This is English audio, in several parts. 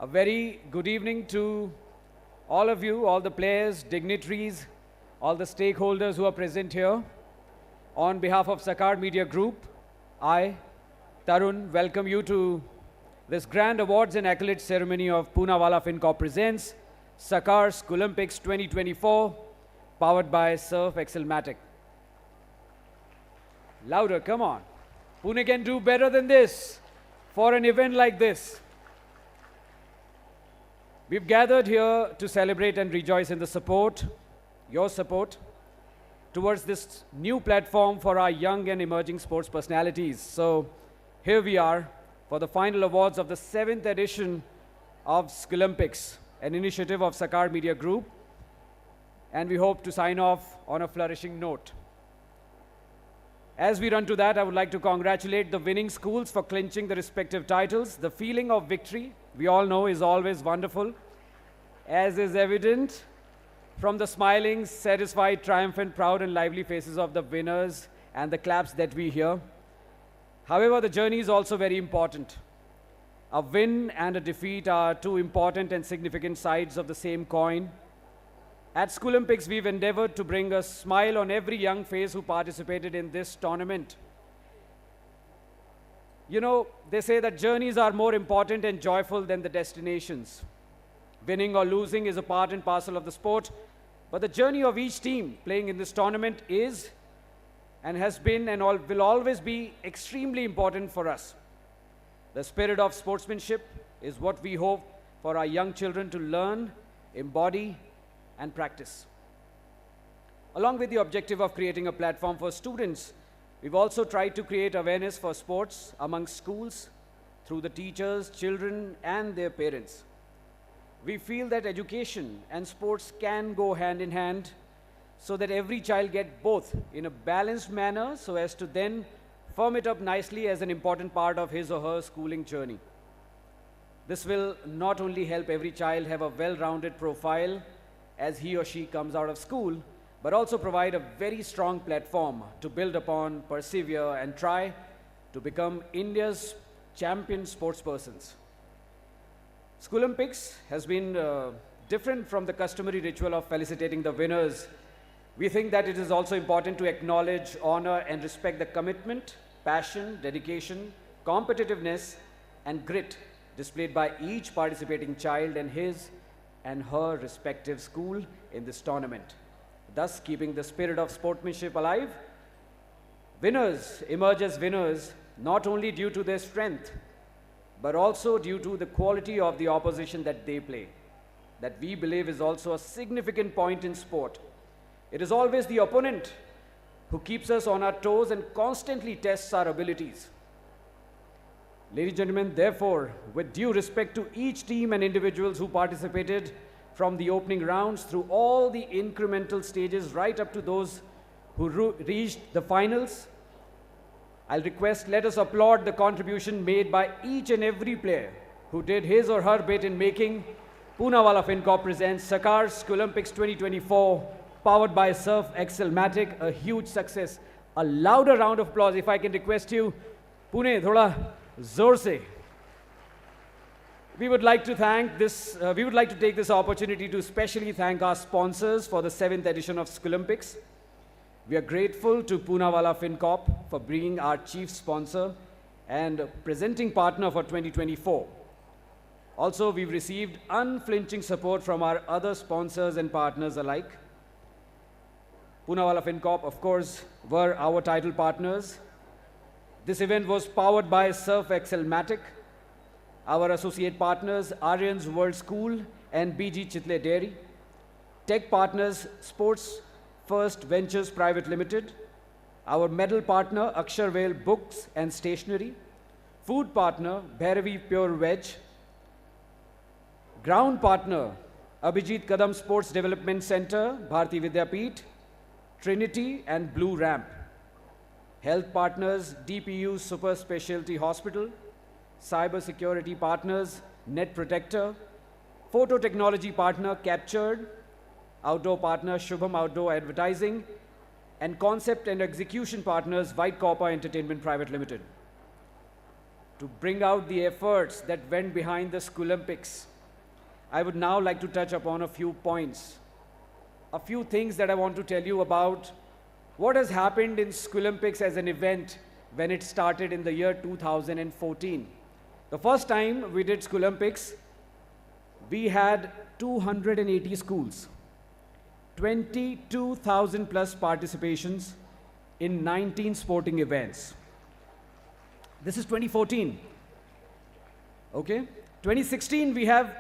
A very good evening to all of you, all the players, dignitaries, all the stakeholders who are present here. On behalf of Sakar Media Group, I, Tarun, welcome you to this grand awards and accolades ceremony of Poonawalla FinCorp presents Sakar Schoolympics 2024, powered by Surf Excelmatic. Louder, come on. Pune can do better than this for an event like this. We've gathered here to celebrate and rejoice in the support, your support, towards this new platform for our young and emerging sports personalities. So here we are for the final awards of the 7th edition of Schoolympics, an initiative of Sakar Media Group, and we hope to sign off on a flourishing note. As we run to that, I would like to congratulate the winning schools for clinching the respective titles. The feeling of victory, we all know, is always wonderful, as is evident from the smiling, satisfied, triumphant, proud and lively faces of the winners and the claps that we hear. However, the journey is also very important. A win and a defeat are two important and significant sides of the same coin. At Schoolympics, we've endeavored to bring a smile on every young face who participated in this tournament. You know, they say that journeys are more important and joyful than the destinations. Winning or losing is a part and parcel of the sport, but the journey of each team playing in this tournament is and has been and will always be extremely important for us. The spirit of sportsmanship is what we hope for our young children to learn, embody, and practice. Along with the objective of creating a platform for students, we've also tried to create awareness for sports among schools through the teachers, children, and their parents. We feel that education and sports can go hand in hand so that every child get both in a balanced manner so as to then firm it up nicely as an important part of his or her schooling journey. This will not only help every child have a well-rounded profile as he or she comes out of school, but also provide a very strong platform to build upon, persevere, and try to become India's champion sportspersons. Schoolympics has been different from the customary ritual of felicitating the winners. We think that it is also important to acknowledge, honor, and respect the commitment, passion, dedication, competitiveness, and grit displayed by each participating child and his and her respective school in this tournament, thus keeping the spirit of sportsmanship alive. Winners emerge as winners not only due to their strength, but also due to the quality of the opposition that they play, that we believe is also a significant point in sport. It is always the opponent who keeps us on our toes and constantly tests our abilities. Ladies and gentlemen, therefore, with due respect to each team and individuals who participated from the opening rounds through all the incremental stages right up to those who reached the finals, I'll request, let us applaud the contribution made by each and every player who did his or her bit in making Poonawalla FinCorp presents Sakar Schoolympics 2024, powered by Surf Excelmatic, a huge success. A louder round of applause if I can request you. Pune, thoda zor se. We would like to take this opportunity to specially thank our sponsors for the 7th edition of Schoolympics. We are grateful to Poonawalla FinCorp for being our chief sponsor and presenting partner for 2024. Also, we've received unflinching support from our other sponsors and partners alike. Poonawalla FinCorp, of course, were our title partners. This event was powered by Surf Excelmatic. Our associate partners, Aryan's World School and BG Chitle Dairy. Tech partners, Sports First Ventures Private Limited. Our medal partner, Aksharvale Books and Stationery. Food partner, Bhairavi Pure Veg. Ground partner, Abhijit Kadam Sports Development Center, Bharati Vidyapeeth, Trinity and Blue Ramp. Health partners, DPU Super Specialty Hospital. Cyber security partners, Net Protector. Photo technology partner, Captured. Outdoor partner, Shubham Outdoor Advertising. And concept and execution partners, White Copper Entertainment Private Limited. to bring out the efforts that went behind the Schoolympics, I would now like to touch upon a few points, a few things that I want to tell you about what has happened in Schoolympics as an event when it started in the year 2014. The first time we did Schoolympics, we had 280 schools, 22,000 plus participations in 19 sporting events. This is 2014. Okay? 2016, we have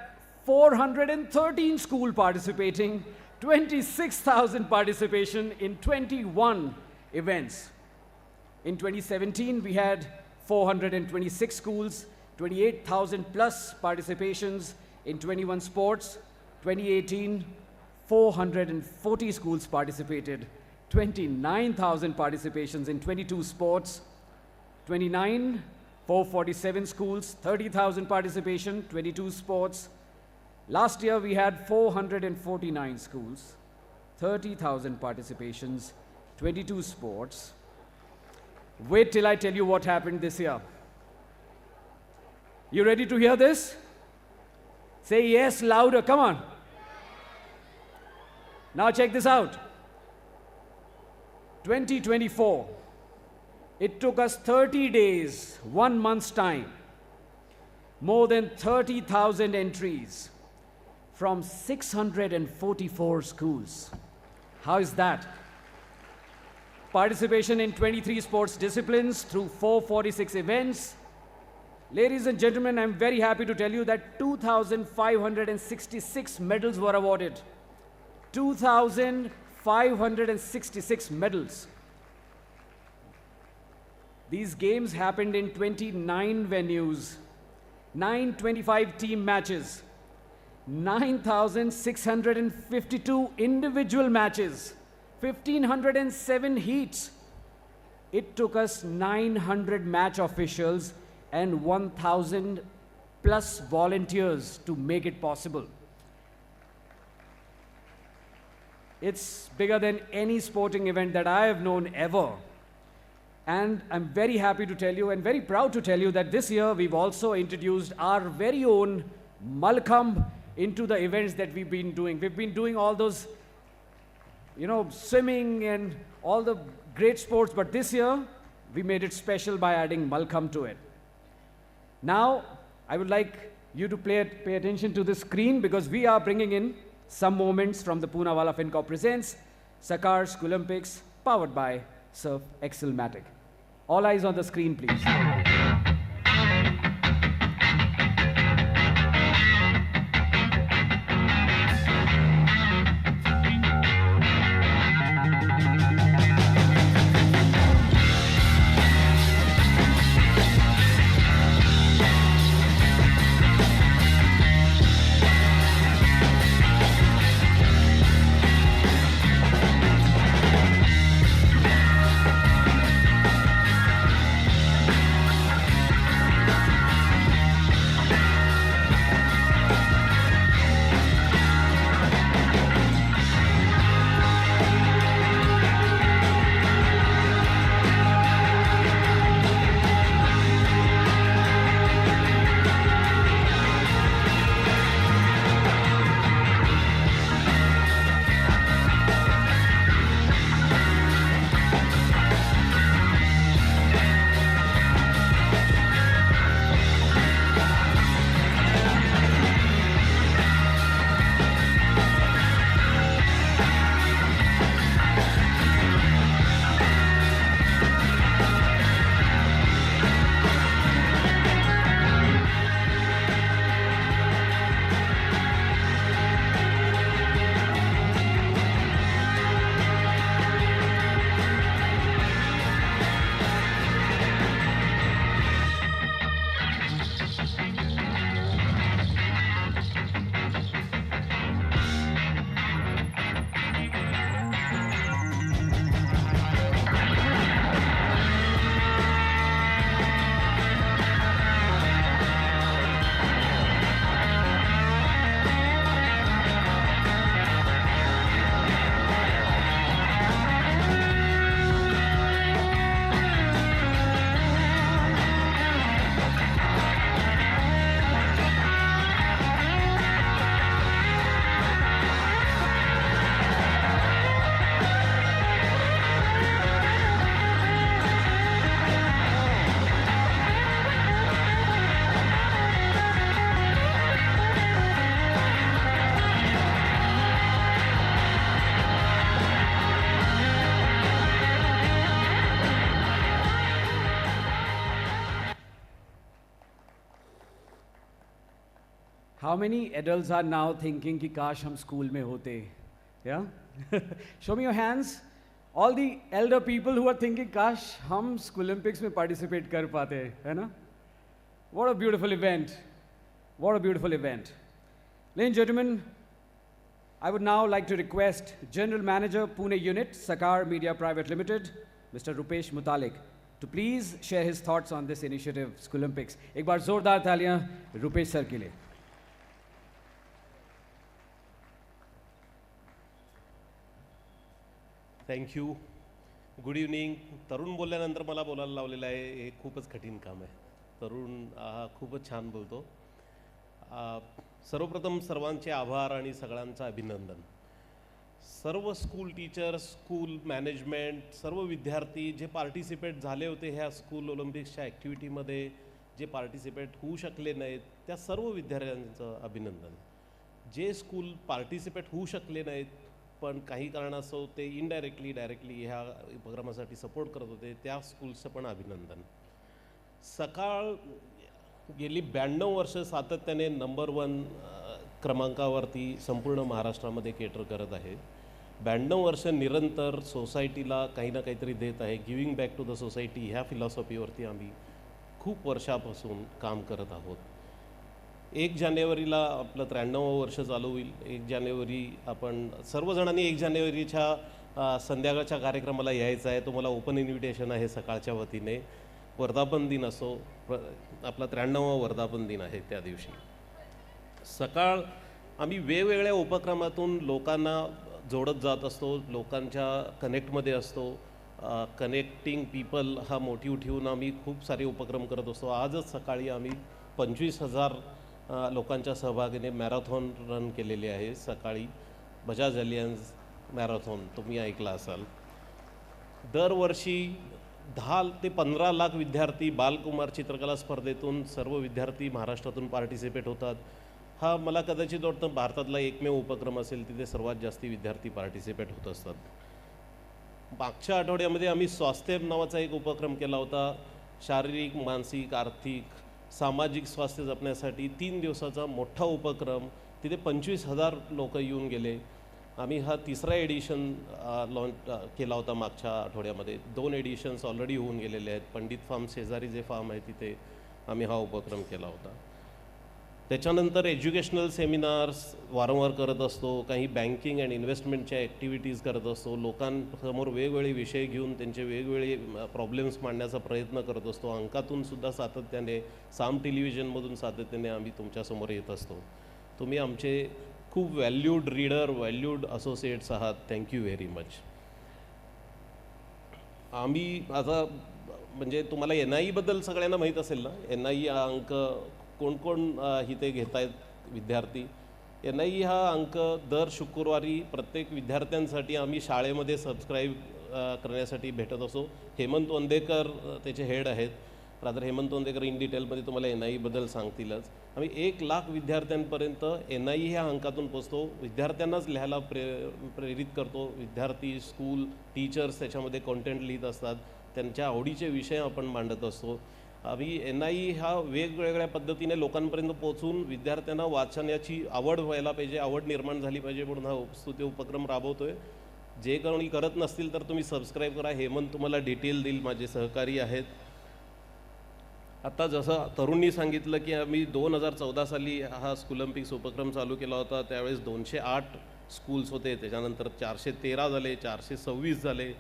413 schools participating, 26,000 participation in 21 events. In 2017, we had 426 schools, 28,000 plus participations in 21 sports. 2018, 440 schools participated, 29,000 participations in 22 sports. 29, 447 schools, 30,000 participation, 22 sports. Last year we had 449 schools, 30,000 participations, 22 sports. Wait till I tell you what happened this year. You ready to hear this? Say yes louder, come on. Now check this out. 2024. It took us 30 days, 1 month's time, more than 30,000 entries from 644 schools. How is that? Participation in 23 sports disciplines through 446 events. Ladies and gentlemen, I'm very happy to tell you that 2,566 medals were awarded. 2,566 medals. These games happened in 29 venues, 925 team matches, 9,652 individual matches, 1,507 heats. It took us 900 match officials and 1,000 plus volunteers to make it possible. It's bigger than any sporting event that I have known ever. And I'm very happy to tell you and very proud to tell you that this year we've also introduced our very own Mallakhambh into the events that we've been doing. We've been doing all those, swimming and all the great sports, but this year we made it special by adding Mallakhambh to it. Now, I would like you to pay attention to the screen because we are bringing in some moments from the Poonawalla FinCorp presents Sakar Schoolympics powered by Surf Excelmatic. All eyes on the screen, please. How many adults are now thinking कि काश हम school में होते? Yeah? Show me your hands. All the elder people who are thinking काश हम Schoolympics में participate कर पाते, है ना? What a beautiful event. What a beautiful event. Ladies and gentlemen, I would now like to request General Manager Pune Unit, Sakar Media Private Limited, Mr. Rupesh Mutalik, to please share his thoughts on this initiative, Schoolympics. एक बार जोरदार तालियां Rupesh sir के लिए. Thank you. Good evening. तरुण बोलल्यानंतर मला बोलायला लावलेलं आहे, हे खूपच कठीण काम आहे. तरुण हा खूपच छान बोलतो. सर्वप्रथम सर्वांचे आभार आणि सगळ्यांचं अभिनंदन. सर्व स्कूल टीचर्स, स्कूल मॅनेजमेंट, सर्व विद्यार्थी जे पार्टिसिपेट झाले होते ह्या स्कूल ओलंपिक्सच्या ॲक्टिव्हिटीमध्ये, जे पार्टिसिपेट होऊ शकले नाहीत त्या सर्व विद्यार्थ्यांचं अभिनंदन. जे स्कूल पार्टिसिपेट होऊ शकले नाहीत पण काही कारणास्तव ते इनडायरेक्टली डायरेक्टली ह्या उपक्रमासाठी सपोर्ट करत होते त्या स्कूल्सचं पण अभिनंदन. सकाळ गेली 92 वर्ष सातत्याने नंबर 1 क्रमांकावरती संपूर्ण महाराष्ट्रामध्ये केटर करत आहे. 92 वर्ष निरंतर सोसायटीला काही ना काहीतरी देत आहे. Giving back to the society ह्या फिलॉसॉफीवरती आम्ही खूप वर्षापासून काम करत आहोत. 1 जानेवारीला आपलं 93वं वर्ष चालू होईल. 1 जानेवारी आपण सर्वजणांनी 1 जानेवारीच्या संध्याकाळच्या कार्यक्रमाला यायचं आहे. तुम्हाला ओपन इन्व्हिटेशन आहे सकाळच्या वतीने. वर्धापन दिन असो, आपला 93वा वर्धापन दिन आहे त्या दिवशी. सकाळ आम्ही वेगवेगळ्या उपक्रमातून लोकांना जोडत जात असतो, लोकांच्या कनेक्टमध्ये असतो. कनेक्टिंग पीपल हा मोटिव्ह ठेवून आम्ही खूप सारे उपक्रम करत असतो. आजच सकाळी आम्ही 25,000 लोकांच्या सहभागाने मॅरेथॉन रन केलेले आहे. सकाळी बजाज अलियन्स मॅरेथॉन तुम्ही ऐकला असाल. दरवर्षी 10 ते 15 लाख विद्यार्थी बालकुमार चित्रकला स्पर्धेतून सर्व विद्यार्थी महाराष्ट्रातून पार्टिसिपेट होतात. हा मला कदाचित वाटतं भारतातला एकमेव उपक्रम असेल तिथे सर्वात जास्ती विद्यार्थी पार्टिसिपेट होत असतात. मागच्या आठवड्यामध्ये आम्ही स्वास्थ्य नावाचा एक उपक्रम केला होता. शारीरिक, मानसिक, आर्थिक, सामाजिक स्वास्थ्य जपण्यासाठी 3 दिवसाचा मोठा उपक्रम. तिथे 25,000 लोक येऊन गेले. आम्ही हा 3रा एडिशन लॉन्च केला होता मागच्या आठवड्यामध्ये. 2 एडिशन्स ऑलरेडी होऊन गेलेले आहेत. पंडित फार्म शेजारी जे फार्म आहे तिथे आम्ही हा उपक्रम केला होता. त्याच्यानंतर एज्युकेशनल सेमिनार्स वारंवार करत असतो. काही बँकिंग अँड इन्व्हेस्टमेंटच्या ॲक्टिव्हिटीज करत असतो. लोकांसमोर वेगवेगळे विषय घेऊन त्यांचे वेगवेगळे प्रॉब्लेम्स मांडण्याचा प्रयत्न करत असतो. अंकातून सुद्धा सातत्याने, साम टेलिव्हिजनमधून सातत्याने आम्ही तुमच्यासमोर येत असतो. तुम्ही आमचे खूप व्हॅल्यूड रीडर, व्हॅल्यूड असोसिएट्स आहात. Thank you very much. आम्ही आता म्हणजे तुम्हाला NIE-बद्दल सगळ्यांना माहीत असेल ना. NIE हा अंक कोण कोण इथे घेत आहेत विद्यार्थी. NIE हा अंक दर शुक्रवारी प्रत्येक विद्यार्थ्यांसाठी आम्ही शाळेमध्ये सबस्क्राईब करण्यासाठी भेटत असो. हेमंत वंदेकर त्याचे हेड आहेत. रादर हेमंत वंदेकर इन डिटेलमध्ये तुम्हाला NIE-बद्दल सांगतीलच. आम्ही 1 लाख विद्यार्थ्यांपर्यंत NIE ह्या अंकातून पोचतो. विद्यार्थ्यांनाच लिहायला प्रेरित करतो. विद्यार्थी, स्कूल, टीचर्स त्याच्यामध्ये कॉन्टेंट लिहित असतात. त्यांच्या आवडीचे विषय आपण मांडत असतो. आम्ही NIE हा वेगवेगळ्या पद्धतीने लोकांपर्यंत पोहोचून विद्यार्थ्यांना वाचनाची आवड व्हायला पाहिजे, आवड निर्माण झाली पाहिजे म्हणून हा स्तुती उपक्रम राबवतो आहे. जे कोणी करत नसतील तर तुम्ही सबस्क्राईब करा. हेमंत तुम्हाला डिटेल देईल, माझे सहकारी आहेत. आता जसं तरुणनी सांगितलं की आम्ही 2014 साली हा स्कूलम्पिक्स उपक्रम चालू केला होता. त्यावेळेस 208 स्कूल्स होते. त्याच्यानंतर 413 झाले, 426 झाले,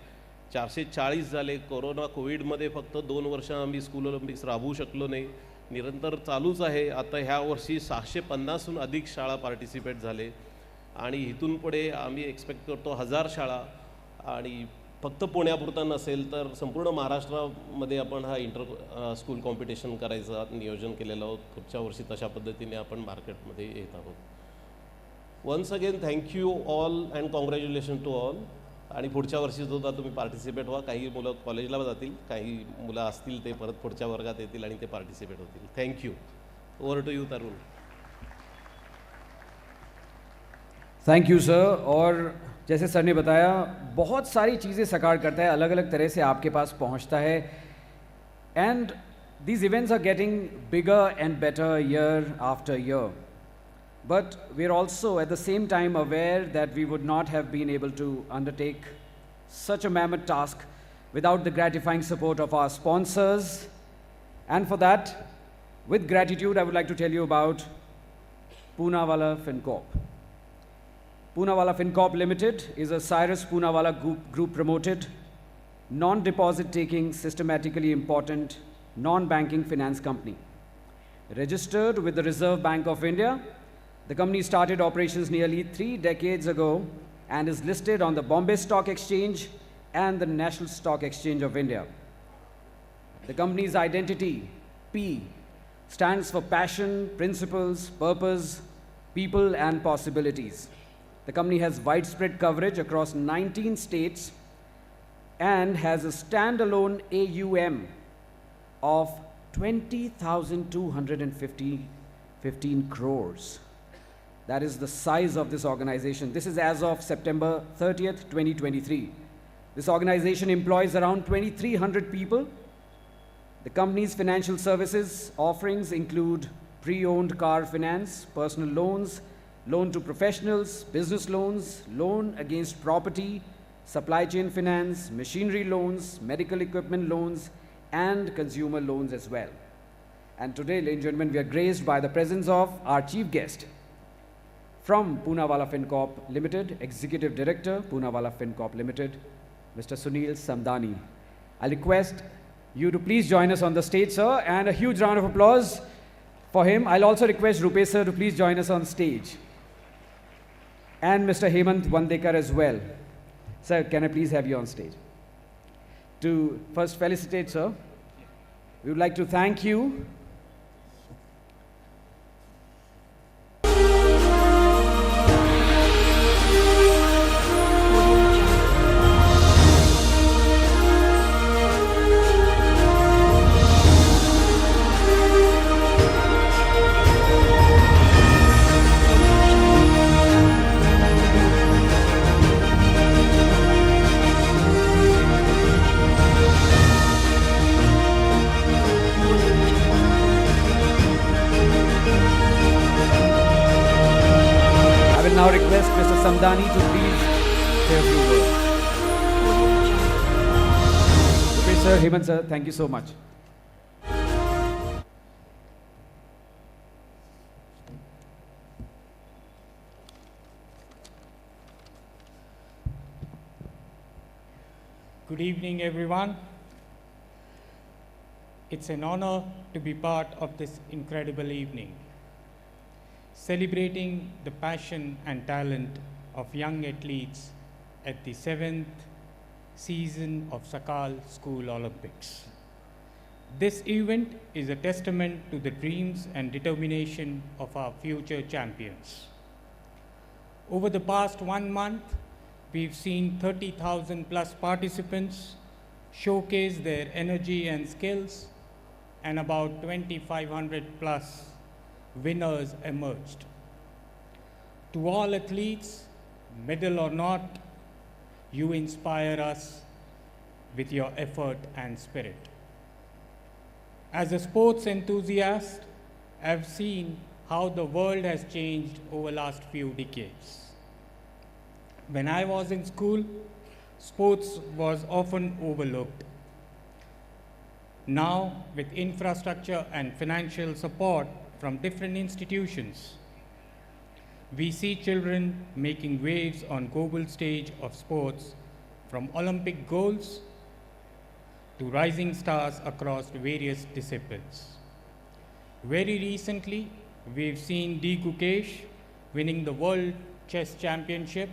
440 झाले. कोविडमध्ये फक्त 2 वर्ष आम्ही स्कूल ओलंपिक्स राबवू शकलो नाही. निरंतर चालूच आहे. आता ह्या वर्षी 650हून अधिक शाळा पार्टिसिपेट झाले आणि इथून पुढे आम्ही एक्सपेक्ट करतो 1000 शाळा. आणि फक्त पुण्यापुरता नसेल तर संपूर्ण महाराष्ट्रामध्ये आपण हा स्कूल कॉम्पिटिशन करायचं नियोजन केलेलं आहोत. पुढच्या वर्षी तशा पद्धतीने आपण मार्केटमध्ये येत आहोत. Once again thank you all and congratulation to all. आणि पुढच्या वर्षी सुद्धा तुम्ही पार्टिसिपेट व्हा. काही मुलं कॉलेजला जातील, काही मुलं असतील ते परत पुढच्या वर्गात येतील आणि ते पार्टिसिपेट होतील. Thank you. Over to you Tarun. Thank you sir. और जैसे सर ने बताया, बहुत सारी चीज़ें सकार करता है, अलग अलग तरह से आपके पास पहुंचता है. And these events are getting bigger and better year after year. But we're also at the same time aware that we would not have been able to undertake such a mammoth task without the gratifying support of our sponsors. And for that, with gratitude, I would like to tell you about Poonawalla FinCorp. Poonawalla FinCorp Limited is a Cyrus Poonawalla group promoted, non-deposit taking, systematically important, non-banking finance company. Registered with the Reserve Bank of India, the company started operations nearly 3 decades ago and is listed on the Bombay Stock Exchange and the National Stock Exchange of India. The company's identity, P, stands for passion, principles, purpose, people, and possibilities. The company has widespread coverage across 19 states and has a standalone AUM of 20,215 crores. That is the size of this organization. This is as of September 30th, 2023. This organization employs around 2,300 people. The company's financial services offerings include pre-owned car finance, personal loans, loan to professionals, business loans, loan against property, supply chain finance, machinery loans, medical equipment loans, and consumer loans as well. And today, ladies and gentlemen, we are graced by the presence of our chief guest from Poonawalla FinCorp Limited, Executive Director, Poonawalla FinCorp Limited, Mr. Sunil Samdani. I'll request you to please join us on the stage, sir, and a huge round of applause for him. I'll also request Rupesh sir to please join us on stage. And Mr. Hemant Vandekar as well. Sir, can I please have you on stage? To first felicitate, sir, we would like to thank you. Now request Mr. Samdani to please say a few words. Okay, sir, Hemant sir, thank you so much. Good evening, everyone. It's an honor to be part of this incredible evening, celebrating the passion and talent of young athletes at the 7th season of Sakal School Olympics. This event is a testament to the dreams and determination of our future champions. Over the past 1 month, we've seen 30,000 plus participants showcase their energy and skills, and about 2,500 plus winners emerged. To all athletes, medal or not, you inspire us with your effort and spirit. As a sports enthusiast, I've seen how the world has changed over the last few decades. When I was in school, sports was often overlooked. Now, with infrastructure and financial support from different institutions, we see children making waves on global stage of sports, from Olympic goals to rising stars across various disciplines. Very recently, we've seen D. Gukesh winning the World Chess Championship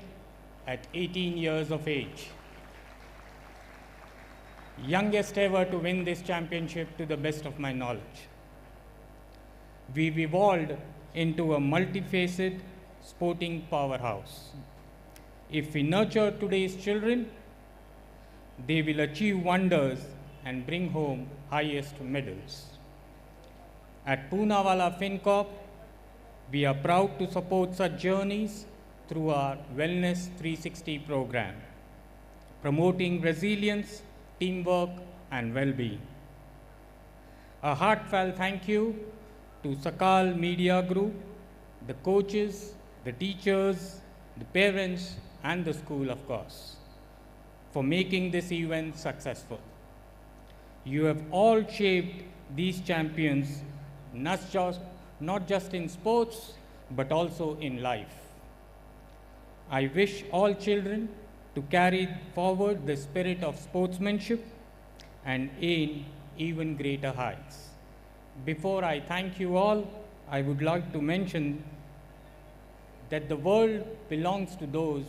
at 18 years of age. Youngest ever to win this championship to the best of my knowledge. We've evolved into a multifaceted sporting powerhouse. If we nurture today's children, they will achieve wonders and bring home highest medals. At Poonawalla FinCorp, we are proud to support such journeys through our Wellness 360 program, promoting resilience, teamwork, and well-being. A heartfelt thank you to Sakal Media Group, the coaches, the teachers, the parents, and the school, of course, for making this event successful. You have all shaped these champions, not just in sports, but also in life. I wish all children to carry forward the spirit of sportsmanship and aim even greater heights. Before I thank you all, I would like to mention that the world belongs to those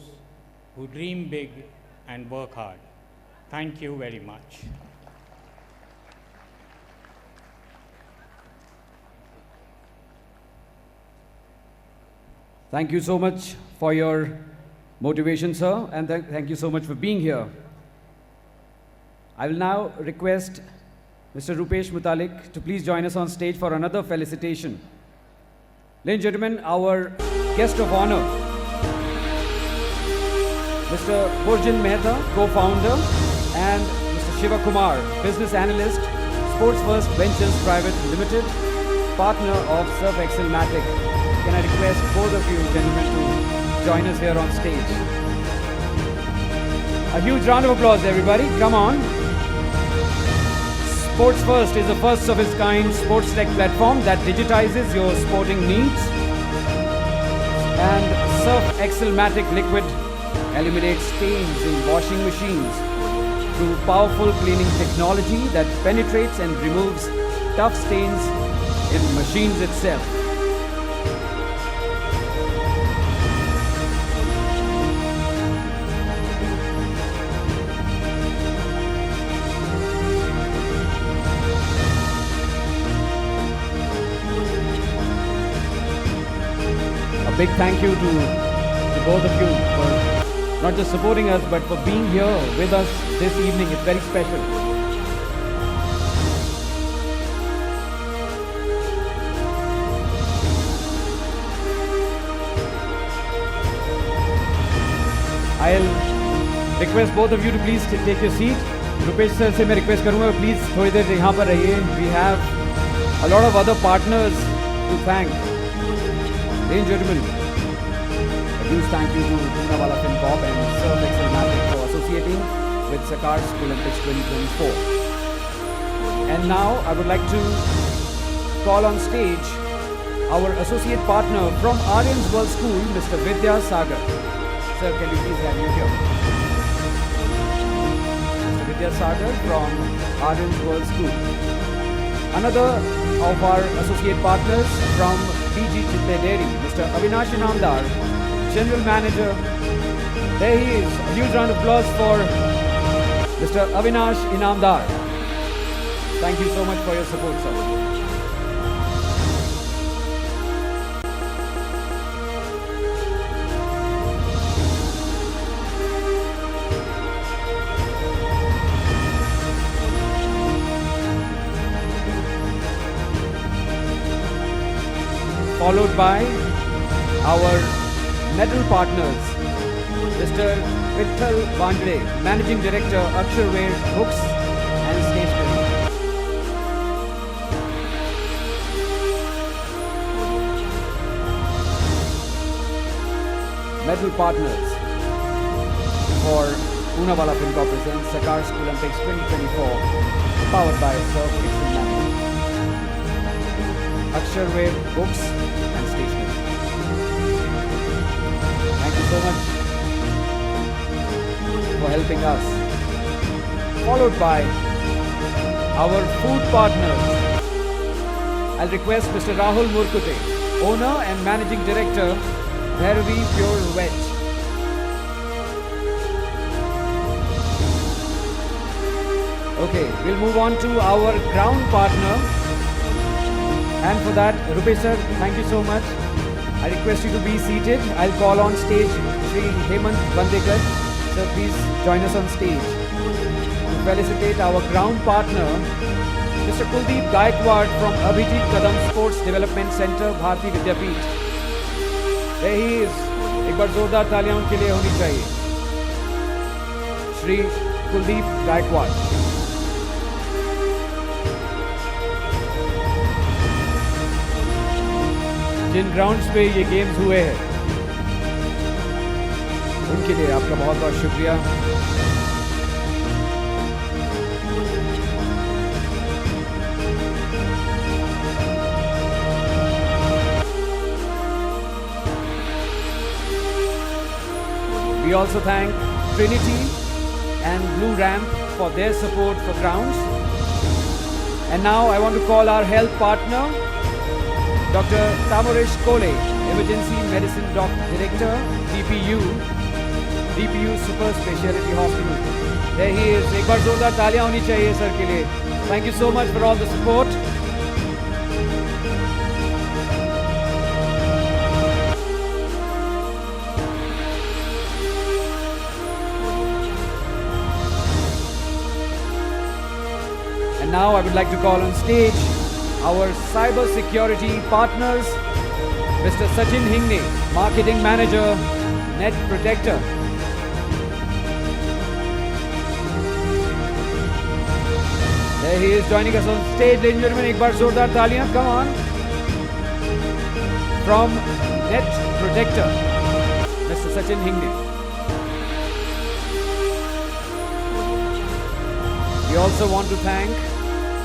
who dream big and work hard. Thank you very much. Thank you so much for your motivation, sir, and thank you so much for being here. I will now request Mr. Rupesh Mutalik to please join us on stage for another felicitation. Ladies and gentlemen, our guest of honor, Mr. Burjan Mehta, co-founder, and Mr. Shiva Kumar, business analyst, Sports First Ventures Private Limited, partner of Surf Excel Matic. Can I request both of you gentlemen to join us here on stage? A huge round of applause, everybody. Come on. Sports First is a first of its kind sports tech platform that digitizes your sporting needs. And Surf Excel Matic Liquid eliminates stains in washing machines through powerful cleaning technology that penetrates and removes tough stains in machines itself. A big thank you to both of you for not just supporting us, but for being here with us this evening. It's very special. I'll request both of you to please take your seat. Rupesh sir से मैं request करूँगा please थोड़ी देर यहाँ पर रहिए. We have a lot of other partners to thank. Ladies and gentlemen, a huge thank you to Poonawalla FinCorp and Surf Excel Matic for associating with Sakar School Olympics 2024. And now I would like to call on stage our associate partner from Aryan's World School, Mr. Vidya Sagar. Sir, can we please have you here? Mr. Vidya Sagar from Aryan's World School. Another of our associate partners from PG Chitle Dairy, Mr. Avinash Inamdar, General Manager. There he is. A huge round of applause for Mr. Avinash Inamdar. Thank you so much for your support, sir. Followed by our medal partners, Mr. Vittal Vandre, Managing Director, Aksharware Books and Stationery. Medal partners for Poonawalla FinCorp presents Sakar School Olympics 2024, powered by Surf Excel Matic, Aksharware Books and Stationery. Thank you so much for helping us. Followed by our food partners. I'll request Mr. Rahul Murkute, owner and managing director, Bhairavi Pure Veg. Okay, we'll move on to our ground partner. And for that, Rupesh sir, thank you so much. I request you to be seated. I'll call on stage Shri Hemant Bandekar. Sir, please join us on stage to felicitate our ground partner, Mr. Kuldeep Gaikwad from Abhijit Kadam Sports Development Center, Bharati Vidyapeeth. There he is. एक बार जोरदार तालियां उनके लिए होनी चाहिए. Shri Kuldeep Gaikwad. जिन grounds पे ये games हुए हैं उनके लिए आपका बहुत बहुत शुक्रिया। We also thank Trinity and Blue Ramp for their support for grounds. And now I want to call our health partner, Dr. Tamarish Kole, Emergency Medicine Director, DPU Super Speciality Hospital. There he is. एक बार जोरदार तालियां होनी चाहिए sir के लिए. Thank you so much for all the support. And now I would like to call on stage our cyber security partners, Mr. Sachin Hingne, Marketing Manager, Net Protector. There he is joining us on stage, ladies and gentlemen. एक बार जोरदार तालियां, come on. From Net Protector, Mr. Sachin Hingne. We also want to thank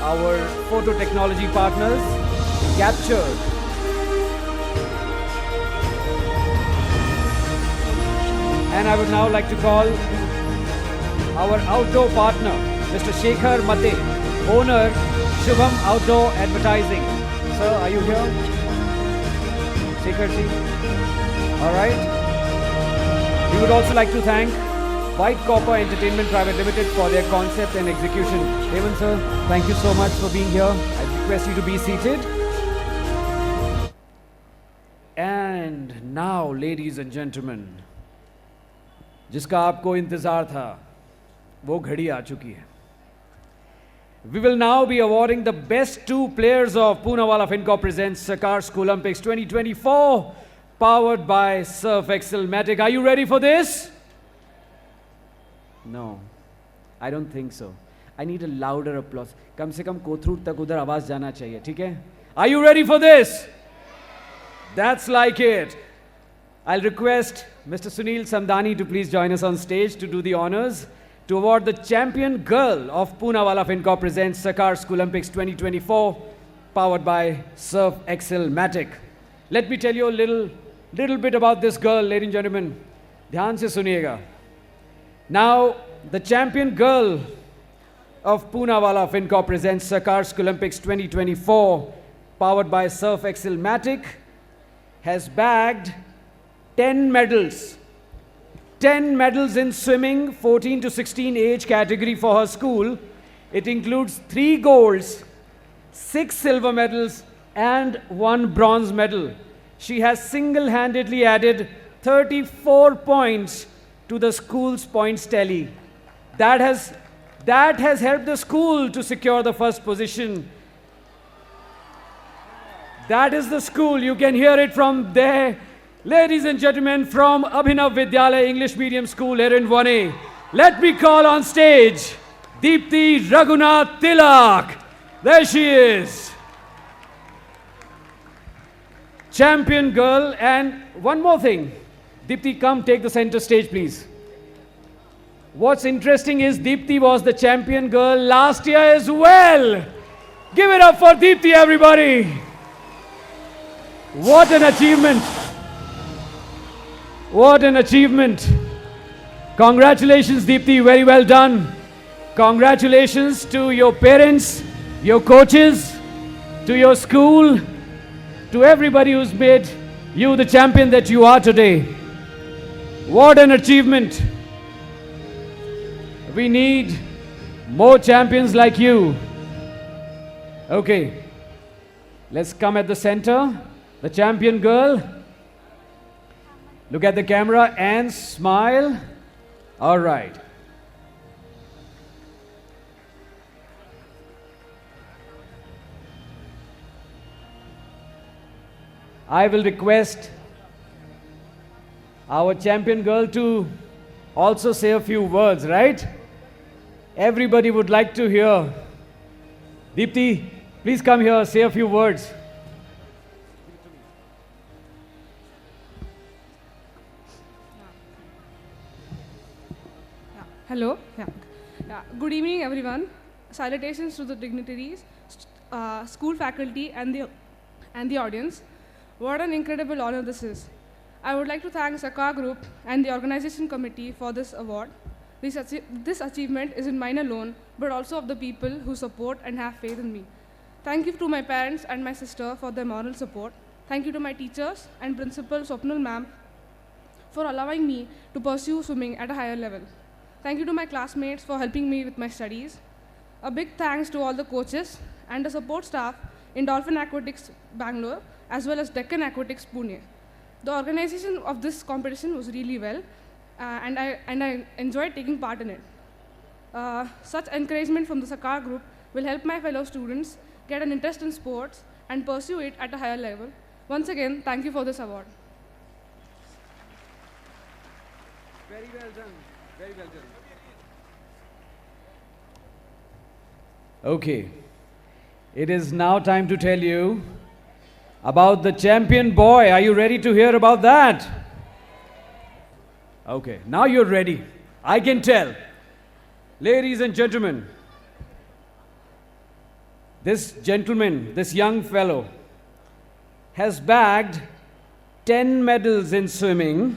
our photo technology partners, Captured. And I would now like to call our outdoor partner, Mr. Shekhar Mate, owner, Shubham Outdoor Advertising. Sir, are you here? Shekhar ji? All right. We would also like to thank White Copper Entertainment Private Limited for their concept and execution. Evan sir, thank you so much for being here. I request you to be seated. And now, ladies and gentlemen, जिसका आपको इंतजार था, वो घड़ी आ चुकी है. We will now be awarding the best two players of Poonawalla Fincorp presents Sakar School Olympics 2024, powered by Surf Excel Matic. Are you ready for this? No, I don't think so. I need a louder applause. कम से कम कोथरूड तक उधर आवाज जाना चाहिए, ठीक है? Are you ready for this? That's like it. I'll request Mr. Sunil Samdani to please join us on stage to do the honors to award the champion girl of Poonawalla Fincorp presents Sakar School Olympics 2024, powered by Surf Excel Matic. Let me tell you a little bit about this girl, ladies and gentlemen. ध्यान से सुनिएगा. Now, the champion girl of Poonawalla Fincorp presents Sakar School Olympics 2024, powered by Surf Excel Matic, has bagged 10 medals. 10 medals in swimming, 14 to 16 age category for her school. It includes 3 golds, 6 silver medals, and 1 bronze medal. She has single-handedly added 34 points to the school's points tally. That has helped the school to secure the first position. That is the school. You can hear it from there. Ladies and gentlemen, from Abhinav Vidyalaya English Medium School here in 1A, let me call on stage Deepthi Raghunath Tilak. There she is. Champion girl. And one more thing. Deepthi, come take the center stage, please. What's interesting is Deepthi was the champion girl last year as well. Give it up for Deepthi, everybody. What an achievement. What an achievement. Congratulations, Deepthi. Very well done. Congratulations to your parents, your coaches, to your school, to everybody who's made you the champion that you are today. What an achievement. We need more champions like you. Okay, let's come at the center. The champion girl. Look at the camera and smile. All right. I will request our champion girl to also say a few words, right? Everybody would like to hear. Deepthi, please come here, say a few words. Hello. Yeah. Good evening, everyone. Salutations to the dignitaries, school faculty, and the audience. What an incredible honor this is. I would like to thank Sakar Group and the organization committee for this award. This achievement isn't mine alone, but also of the people who support and have faith in me. Thank you to my parents and my sister for their moral support. Thank you to my teachers and principal Swapnil ma'am for allowing me to pursue swimming at a higher level. Thank you to my classmates for helping me with my studies. A big thanks to all the coaches and the support staff in Dolphin Aquatics Bangalore as well as Deccan Aquatics Pune. The organization of this competition was really well and I enjoyed taking part in it. Such encouragement from the Sakar group will help my fellow students get an interest in sports and pursue it at a higher level. Once again, thank you for this award. Very well done. Very well done. Okay. It is now time to tell you about the champion boy. Are you ready to hear about that? Okay, now you're ready. I can tell. Ladies and gentlemen, this gentleman, this young fellow, has bagged 10 medals in swimming,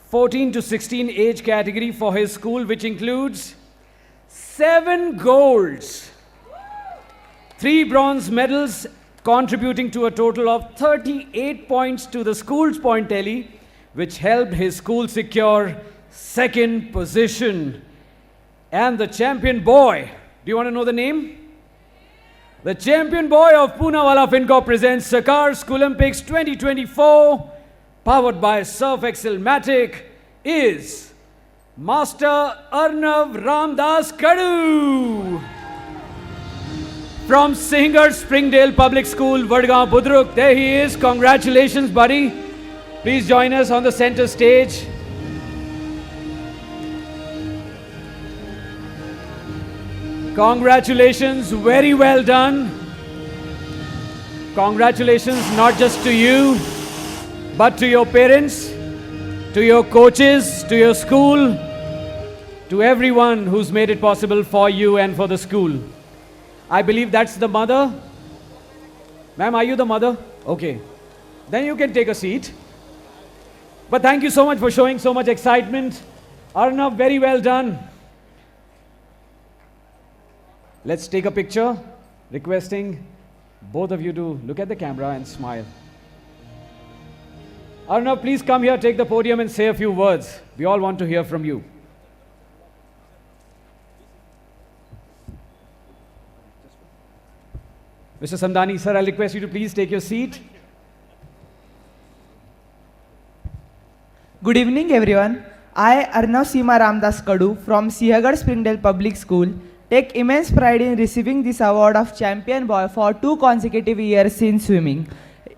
14 to 16 age category for his school, which includes 7 golds, 3 bronze medals, contributing to a total of 38 points to the school's point tally, which helped his school secure second position. And the champion boy, do you want to know the name? The champion boy of Poonawalla Fincorp presents Sakar School Olympics 2024, powered by Surf Excel Matic, is Master Arnav Ramdas Kadu from Singhar Springdale Public School, Vadgaon, Budruk. There he is. Congratulations, buddy. Please join us on the center stage. Congratulations, very well done. Congratulations not just to you, but to your parents, to your coaches, to your school, to everyone who's made it possible for you and for the school. I believe that's the mother. Ma'am, are you the mother? Okay. Then you can take a seat. But thank you so much for showing so much excitement. Arnav, very well done. Let's take a picture, requesting both of you to look at the camera and smile. Arnav, please come here, take the podium and say a few words. We all want to hear from you. Mr. Samdani, sir, I'll request you to please take your seat. Good evening, everyone. I, Arnav Seema Ramdas Kadu from Singhar Springdale Public School, take immense pride in receiving this award of champion boy for 2 consecutive years in swimming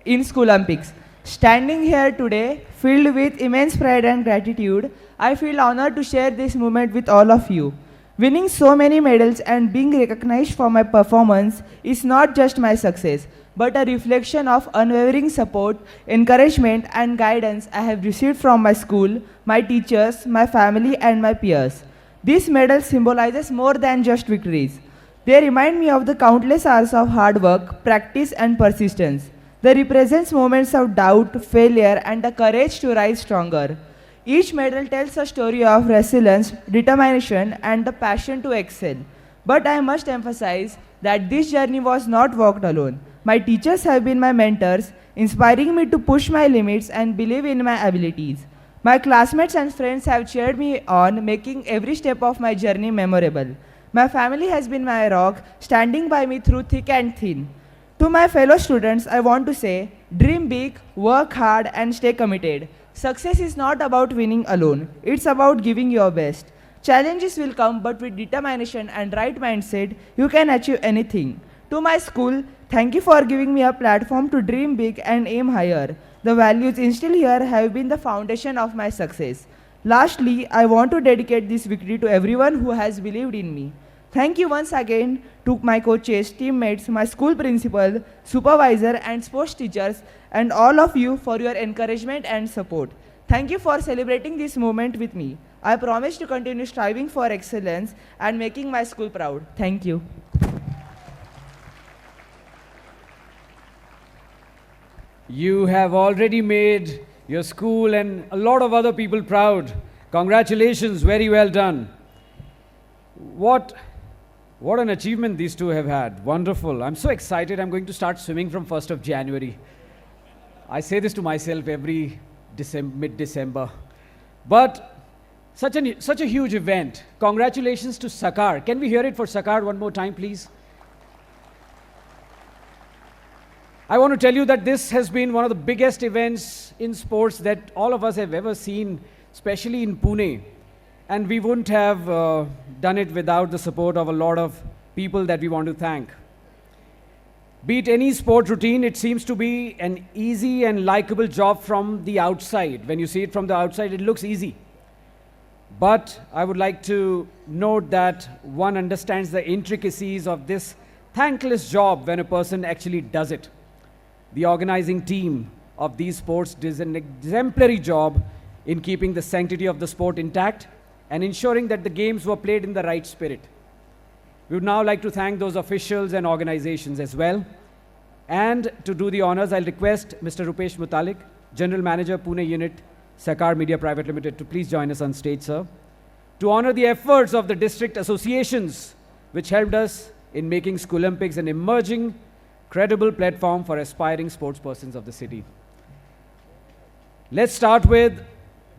in School Olympics. Standing here today, filled with immense pride and gratitude, I feel honored to share this moment with all of you. Winning so many medals and being recognized for my performance is not just my success, but a reflection of unwavering support, encouragement, and guidance I have received from my school, my teachers, my family, and my peers. These medals symbolizes more than just victories. They remind me of the countless hours of hard work, practice, and persistence. They represent moments of doubt, failure, and the courage to rise stronger. Each medal tells a story of resilience, determination, and the passion to excel. But I must emphasize that this journey was not walked alone. My teachers have been my mentors, inspiring me to push my limits and believe in my abilities. My classmates and friends have cheered me on, making every step of my journey memorable. My family has been my rock, standing by me through thick and thin. To my fellow students, I want to say, dream big, work hard, and stay committed. Success is not about winning alone. It's about giving your best. Challenges will come, but with determination and right mindset, you can achieve anything. To my school, thank you for giving me a platform to dream big and aim higher. The values instilled here have been the foundation of my success. Lastly, I want to dedicate this victory to everyone who has believed in me. Thank you once again to my coaches, teammates, my school principal, supervisor, and sports teachers, and all of you for your encouragement and support. Thank you for celebrating this moment with me. I promise to continue striving for excellence and making my school proud. Thank you. You have already made your school and a lot of other people proud. Congratulations, very well done. What an achievement these two have had. Wonderful. I'm so excited. I'm going to start swimming from 1st of January. I say this to myself every mid-December. But such a huge event. Congratulations to Sakar. Can we hear it for Sakar one more time, please? I want to tell you that this has been one of the biggest events in sports that all of us have ever seen, especially in Pune. And we wouldn't have done it without the support of a lot of people that we want to thank. Be it any sport routine, it seems to be an easy and likable job from the outside. When you see it from the outside, it looks easy. But I would like to note that one understands the intricacies of this thankless job when a person actually does it. The organizing team of these sports does an exemplary job in keeping the sanctity of the sport intact and ensuring that the games were played in the right spirit. We would now like to thank those officials and organizations as well. And to do the honors, I'll request Mr. Rupesh Mutalik, General Manager, Pune Unit, Sakar Media Private Limited, to please join us on stage, sir, to honor the efforts of the district associations which helped us in making School Olympics an emerging, credible platform for aspiring sportspersons of the city. Let's start with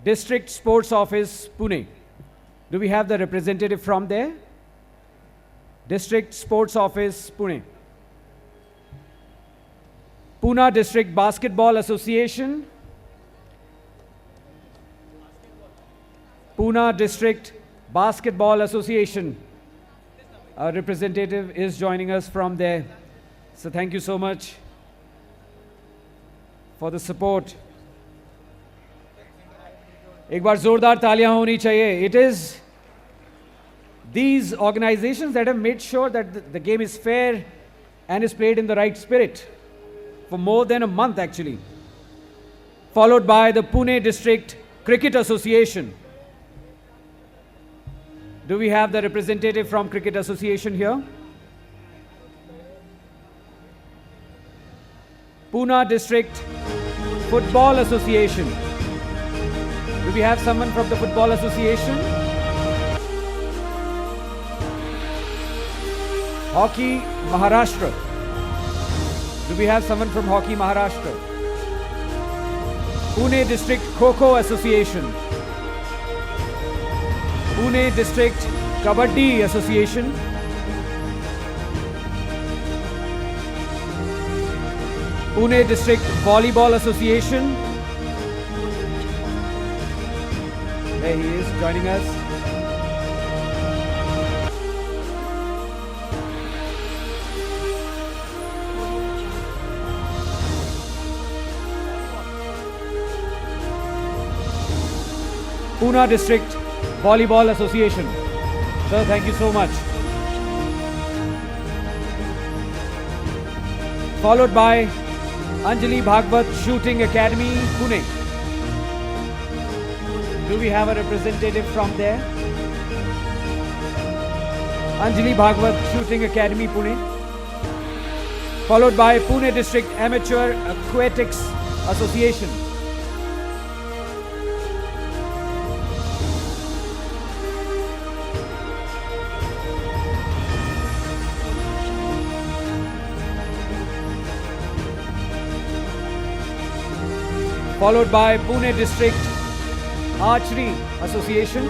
District Sports Office, Pune. Do we have the representative from there? District Sports Office, Pune. Pune District Basketball Association. Pune District Basketball Association. Our representative is joining us from there. So thank you so much for the support. एक बार जोरदार तालियां होनी चाहिए. It is these organizations that have made sure that the game is fair and is played in the right spirit for more than a month actually. Followed by the Pune District Cricket Association. Do we have the representative from Cricket Association here? Pune District Football Association. Do we have someone from the Football Association? Hockey Maharashtra. Do we have someone from Hockey Maharashtra? Pune District Kho-Kho Association. Pune District Kabaddi Association. Pune District Volleyball Association. There he is joining us. Pune District Volleyball Association. Sir, thank you so much. Followed by Anjali Bhagwat Shooting Academy, Pune. Do we have a representative from there? Anjali Bhagwat Shooting Academy, Pune. Followed by Pune District Amateur Aquatics Association. Followed by Pune District Archery Association.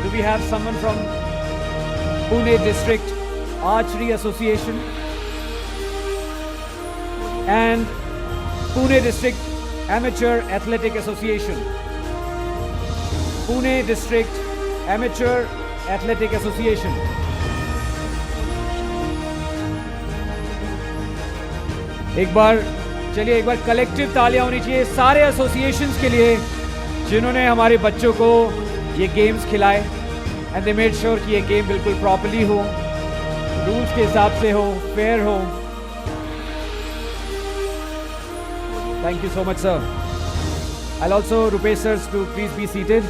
Do we have someone from Pune District Archery Association? And Pune District Amateur Athletic Association. Pune District Amateur Athletic Association. एक बार collective तालियां होनी चाहिए सारे associations के लिए जिन्होंने हमारे बच्चों को ये गेम्स खिलाए एंड दे मेड श्योर कि ये गेम बिल्कुल प्रॉपर्ली हो, रूल्स के हिसाब से हो, फेयर हो. Thank you so much, sir. I'll also Rupesh sir to please be seated.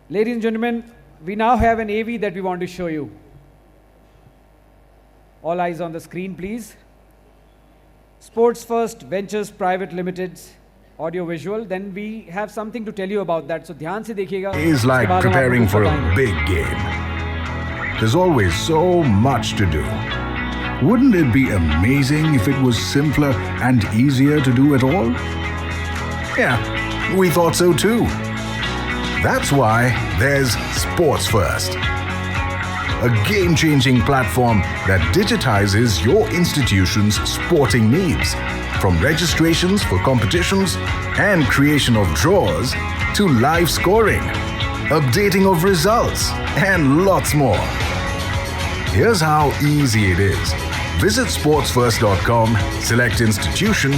Ladies and gentlemen, we now have an AV that we want to show you. All eyes on the screen, please. Sports First Ventures Private Limited's audio visual. Then we have something to tell you about that. So ध्यान से देखिएगा. Is like उसके बाद हम preparing आपको for a बताएंगे. big game. There's always so much to do. Wouldn't it be amazing if it was simpler and easier to do it all? Yeah, we thought so too. That's why there's Sports First, a game-changing platform that digitizes your institution's sporting needs, from registrations for competitions and creation of draws to live scoring, updating of results, and lots more. Here's how easy it is. Visit sportsfirst.com, select institution,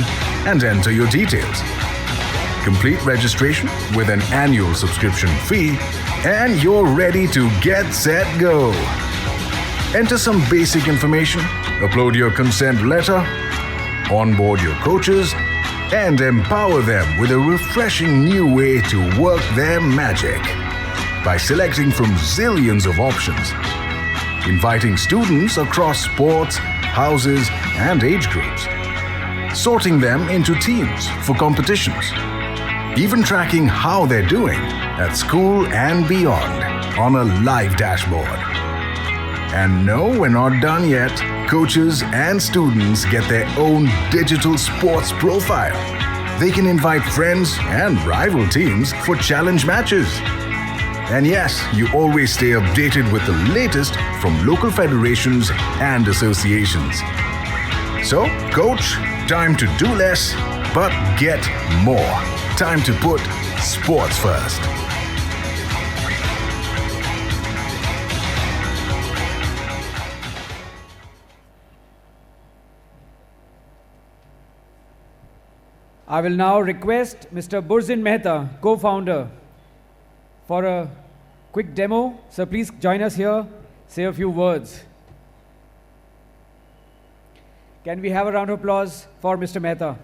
and enter your details. Complete registration with an annual subscription fee, and you're ready to get, set, go. Enter some basic information, upload your consent letter, onboard your coaches, and empower them with a refreshing new way to work their magic by selecting from zillions of options, inviting students across sports, houses, and age groups, sorting them into teams for competitions, even tracking how they're doing at school and beyond on a live dashboard. And no, we're not done yet. Coaches and students get their own digital sports profile. They can invite friends and rival teams for challenge matches. And yes, you always stay updated with the latest from local federations and associations. So, coach, time to do less, but get more. Time to put sports first. I will now request Mr. Burzin Mehta, co-founder, for a quick demo. So please join us here, say a few words. Can we have a round of applause for Mr. Mehta?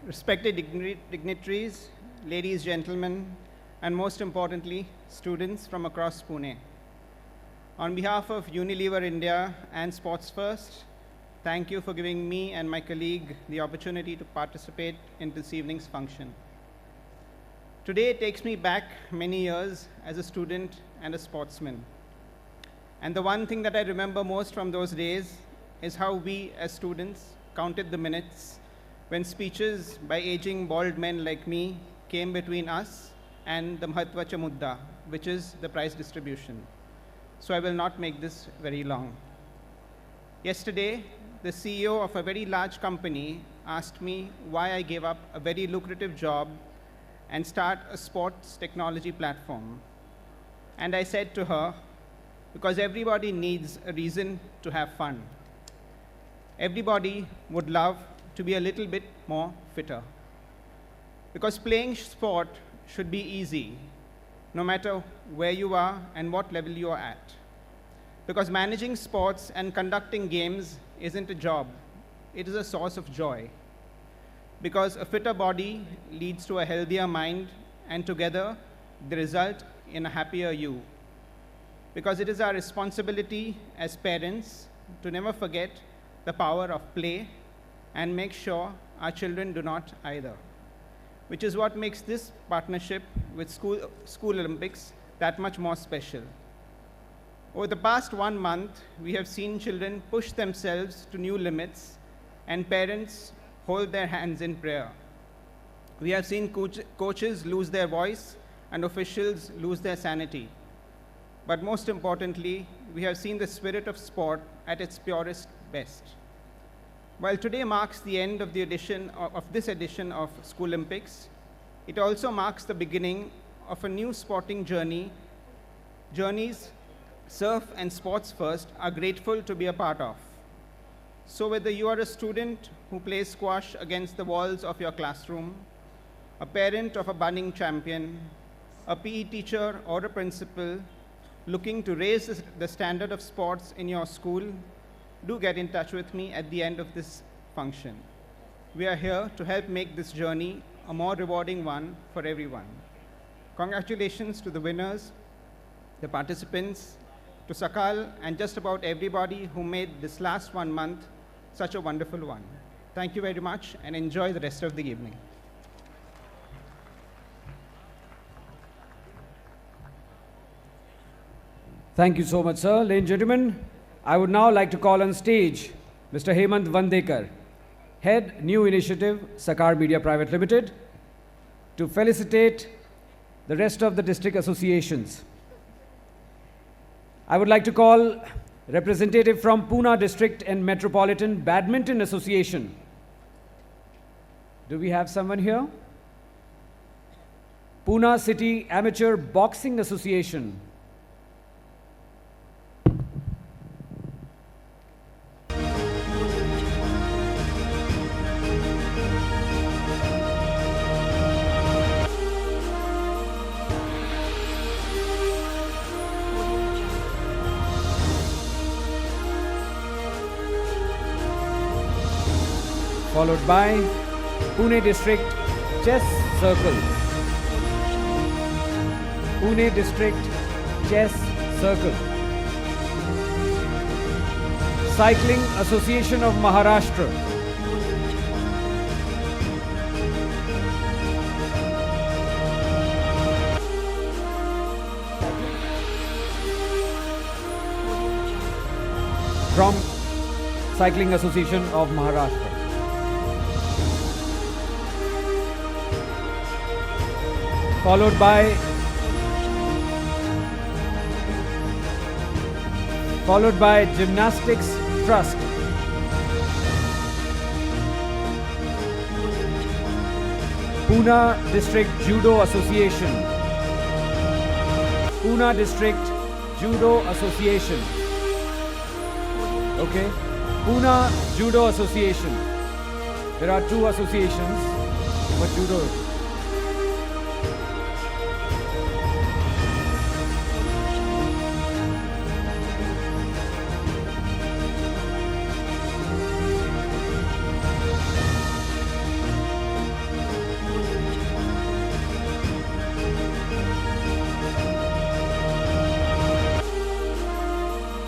Respected dignitaries, ladies, gentlemen, and most importantly, students from across Pune. On behalf of Unilever India and Sports First, thank you for giving me and my colleague the opportunity to participate in this evening's function. Today takes me back many years as a student and a sportsman. And the one thing that I remember most from those days is how we as students counted the minutes when speeches by aging bald men like me came between us and the Mahatvacha Mudda, which is the prize distribution. So I will not make this very long. Yesterday, the CEO of a very large company asked me why I gave up a very lucrative job and start a sports technology platform. And I said to her, because everybody needs a reason to have fun. Everybody would love to be a little bit more fitter. Because playing sport should be easy, no matter where you are and what level you are at. Because managing sports and conducting games isn't a job, it is a source of joy. Because a fitter body leads to a healthier mind, and together they result in a happier you. Because it is our responsibility as parents to never forget the power of play and make sure our children do not either. Which is what makes this partnership with School Olympics that much more special. Over the past 1 month, we have seen children push themselves to new limits and parents hold their hands in prayer. We have seen coaches lose their voice and officials lose their sanity. But most importantly, we have seen the spirit of sport at its purest best. While today marks the end of this edition of School Olympics, it also marks the beginning of a new sporting journey. Journeys Surf and Sports First are grateful to be a part of. So whether you are a student who plays squash against the walls of your classroom, a parent of a budding champion, a PE teacher or a principal looking to raise the standard of sports in your school, do get in touch with me at the end of this function. We are here to help make this journey a more rewarding one for everyone. Congratulations to the winners, the participants, to Sakal, and just about everybody who made this last 1 month such a wonderful one. Thank you very much, and enjoy the rest of the evening. Thank you so much, sir. Ladies and gentlemen, I would now like to call on stage Mr. Hemant Vandekar, Head New Initiative, Sakar Media Private Limited, to felicitate the rest of the district associations. I would like to call representative from Pune District and Metropolitan Badminton Association. Do we have someone here? Pune City Amateur Boxing Association. Followed by Pune District Chess Circle. Pune District Chess Circle. Cycling Association of Maharashtra. From Cycling Association of Maharashtra. Followed by Gymnastics Trust. Pune District Judo Association. Pune District Judo Association. Okay. Pune Judo Association. There are 2 associations for judo.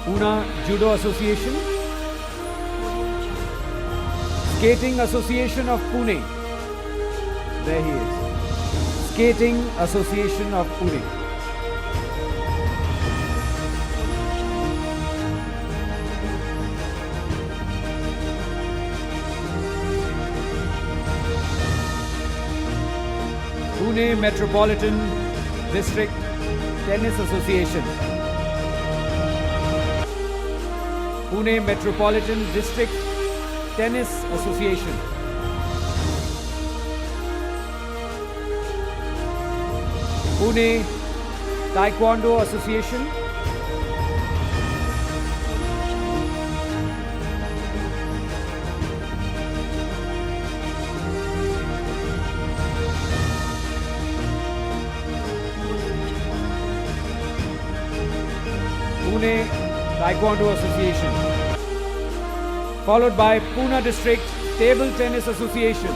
Pune Judo Association, Skating Association of Pune. There he is. Skating Association of Pune. Pune Metropolitan District Tennis Association. Pune Metropolitan District Tennis Association. Pune Taekwondo Association. Pune Taekwondo Association. Followed by Pune District Table Tennis Association.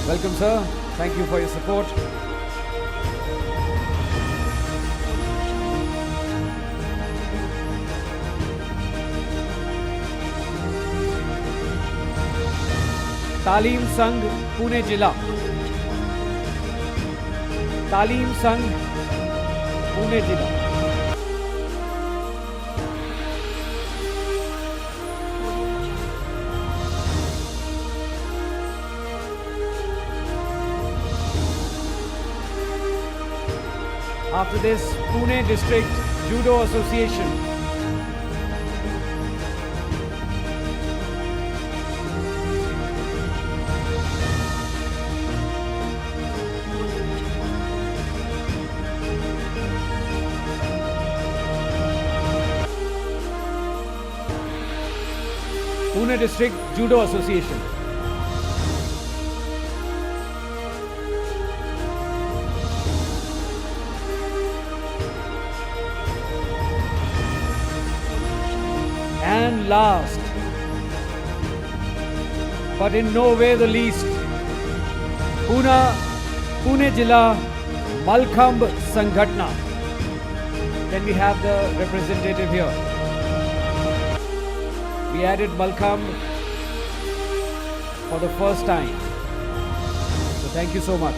Welcome, sir. Thank you for your support. Talim Sangh Pune Jila. Talim Sangh Pune Jila. After this, Pune District Judo Association. Pune Pune District Judo Association. And last, but in no way the least, Pune Jilla Malkhambh Sanghatna. Can we have the representative here? We added Malkhambh for the first time. So thank you so much.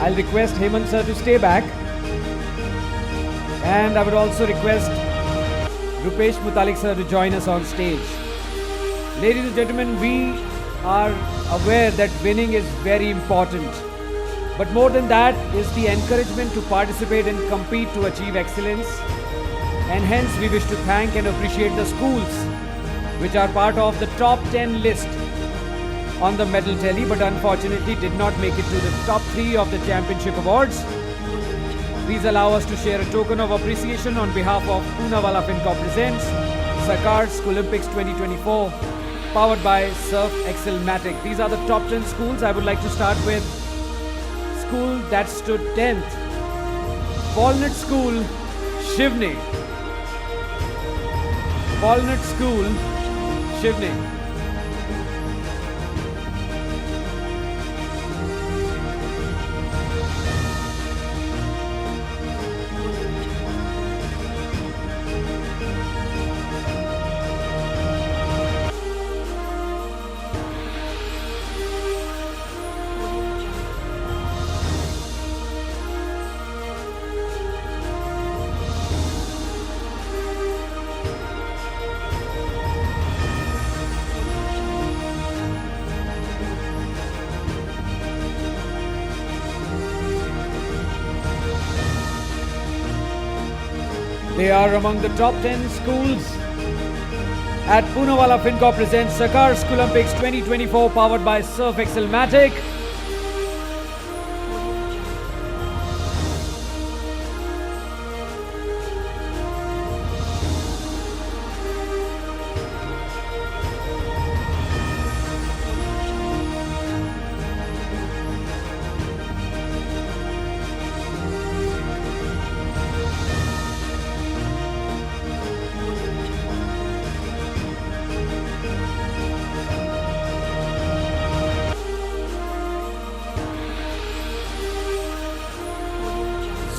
I'll request Hemant sir to stay back. And I would also request Rupesh Mutalik sir to join us on stage. Ladies and gentlemen, we are aware that winning is very important. But more than that is the encouragement to participate and compete to achieve excellence. And hence we wish to thank and appreciate the schools which are part of the top 10 list on the medal tally, but unfortunately did not make it to the top 3 of the championship awards. Please allow us to share a token of appreciation on behalf of Poonawalla FinCorp presents Sakar Schoolympics 2024, powered by Surf Excel Matic. These are the top 10 schools. I would like to start with school that stood 10th, Walnut School, Shivni. Walnut School, Shivni. They are among the top 10 schools at Poonawalla FinCorp presents Sakar Schoolympics 2024, powered by Surf Excel Matic.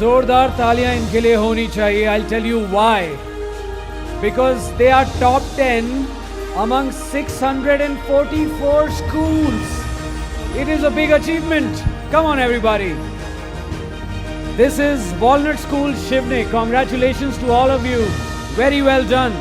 जोरदार तालियां इनके लिए होनी चाहिए. I'll tell you why. Because they are top 10 among 644 schools. It is a big achievement. Come on everybody. This is Walnut School, Shivni. Congratulations to all of you. Very well done.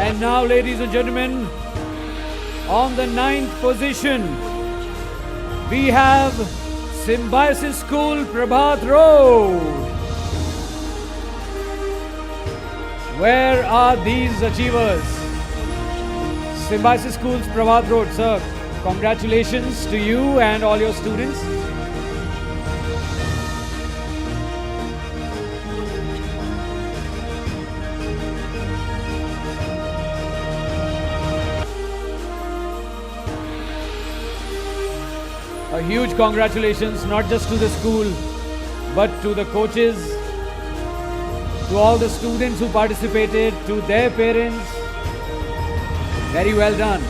And now, ladies and gentlemen, on the 9th position, we have Symbiosis School, Prabhat Road. Where are these achievers? Symbiosis Schools, Prabhat Road, sir. Congratulations to you and all your students. A huge congratulations not just to the school, but to the coaches, to all the students who participated, to their parents. Very well done.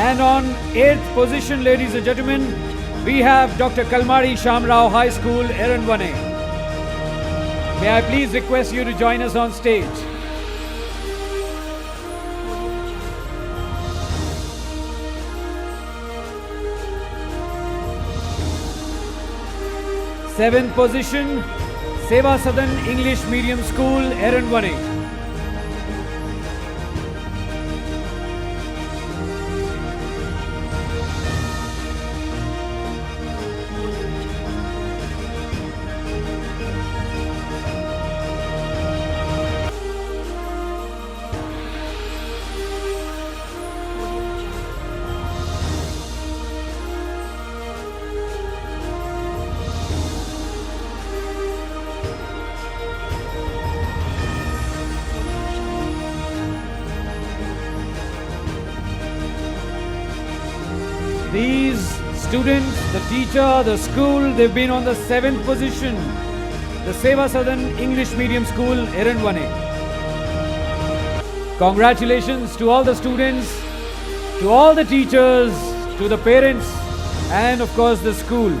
And on 8th position, ladies and gentlemen, we have Dr. Kalmari Shamrao High School, Eranwane. May I please request you to join us on stage. Seventh position, Seva Sadan English Medium School, Eranwane. These students, the teacher, the school, they've been on the 7th position. The Seva Southern English Medium School, Eranwane. Congratulations to all the students, to all the teachers, to the parents, and of course the school.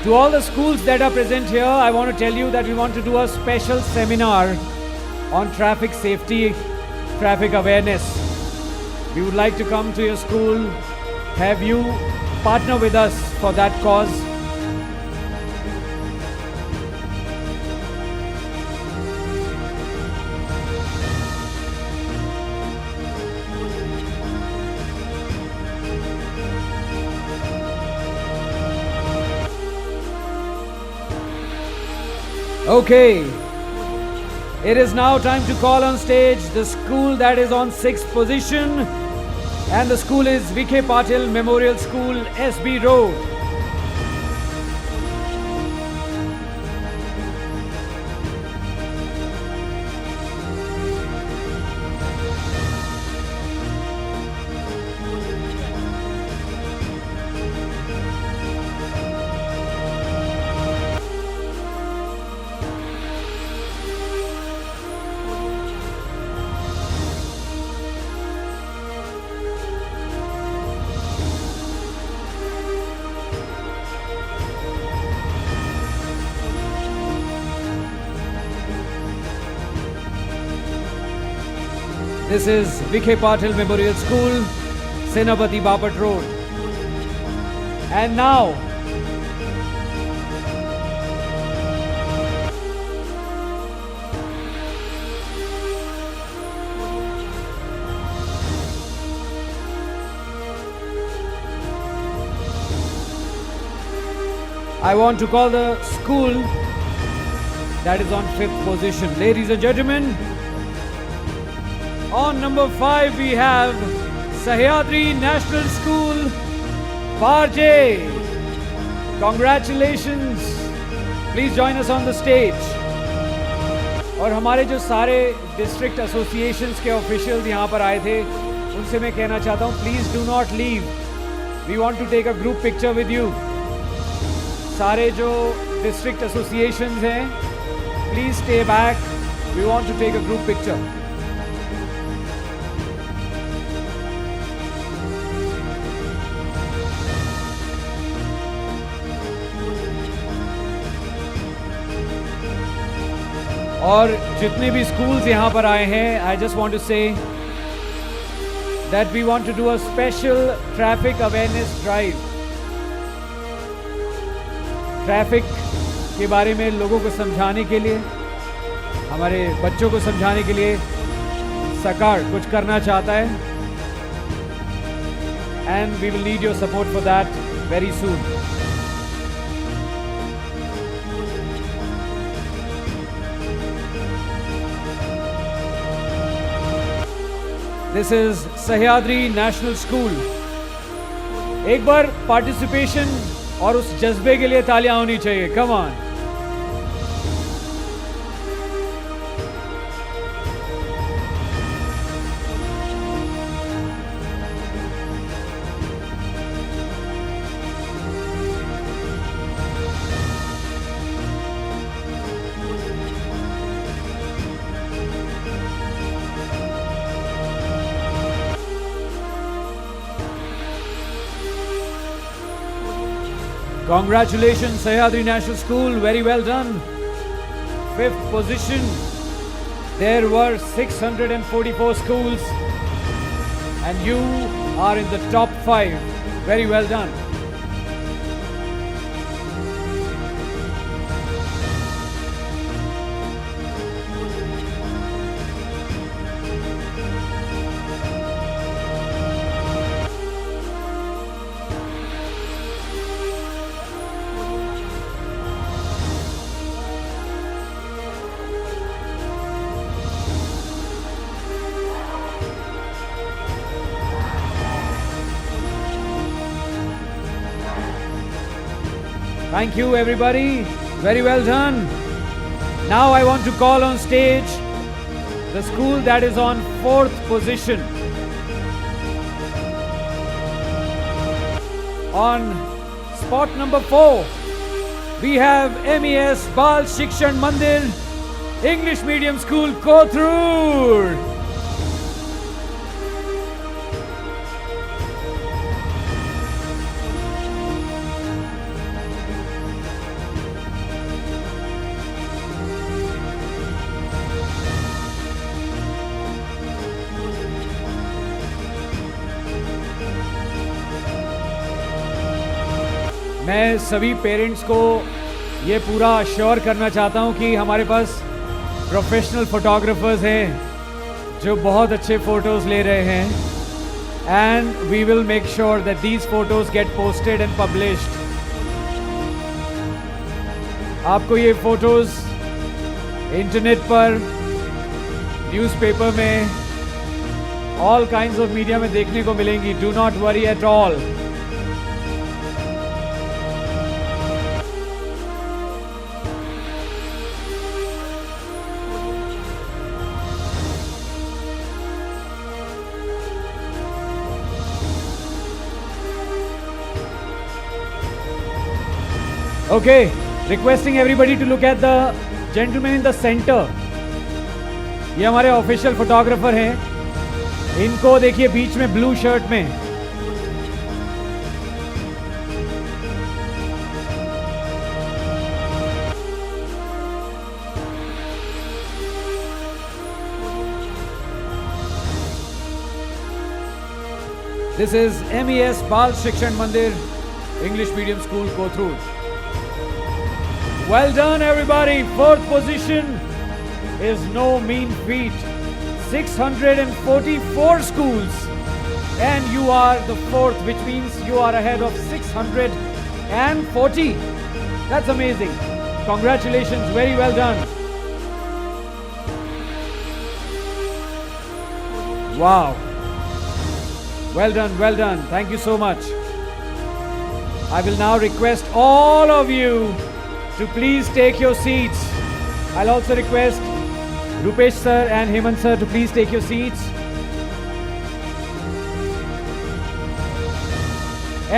To all the schools that are present here, I want to tell you that we want to do a special seminar on traffic safety, traffic awareness. We would like to come to your school, have you partner with us for that cause. Okay, it is now time to call on stage the school that is on 6th position, and the school is VK Patil Memorial School, SB Road. This is VK Patil Memorial School, Senapati Bapat Road. And now, I want to call the school that is on 5th position. Ladies and gentlemen, on number 5 we have Sahyadri National School, Parje. Congratulations. Please join us on the stage. और हमारे जो सारे district associations के officials यहाँ पर आए थे, उनसे मैं कहना चाहता हूँ, please do not leave. We want to take a group picture with you. सारे जो डिस्ट्रिक्ट एसोसिएशंस हैं, please stay back. We want to take a group picture. और जितने भी स्कूल्स यहाँ पर आए हैं, I just want to say that we want to do a special traffic awareness drive. Traffic के बारे में लोगों को समझाने के लिए, हमारे बच्चों को समझाने के लिए सरकार कुछ करना चाहता है, and we will need your support for that very soon. This is Sahyadri National School. एक बार पार्टिसिपेशन और उस जज्बे के लिए तालियां होनी चाहिए. Come on. Congratulations, Sahyadri National School, very well done. 5th position. There were 644 schools and you are in the top 5. Very well done. Thank you, everybody. Very well done. Now I want to call on stage the school that is on 4th position. On spot number 4, we have MES Bal Shikshan Mandir, English Medium School, Kothur. मैं सभी parents को ये पूरा assure करना चाहता हूँ कि हमारे पास प्रोफेशनल फोटोग्राफर्स हैं जो बहुत अच्छे फ़ोटोज़ ले रहे हैं and we will make sure that these photos get posted and published. आपको ये फ़ोटोज़ इंटरनेट पर, न्यूज़पेपर में, ऑल काइंड्स ऑफ मीडिया में देखने को मिलेंगी. Do not worry at all. Okay, requesting everybody to look at the gentleman in the center. ये हमारे ऑफिशियल फोटोग्राफर हैं. इनको देखिए बीच में ब्लू शर्ट में. This is MES Bal Shikshan Mandir, English Medium School, Kothur. Well done, everybody. 4th position is no mean feat. 644 schools and you are the 4th, which means you are ahead of 640. That's amazing. Congratulations. Very well done. Wow. Well done, well done. Thank you so much. I will now request all of you to please take your seats. I'll also request Rupesh sir and Hemant sir to please take your seats.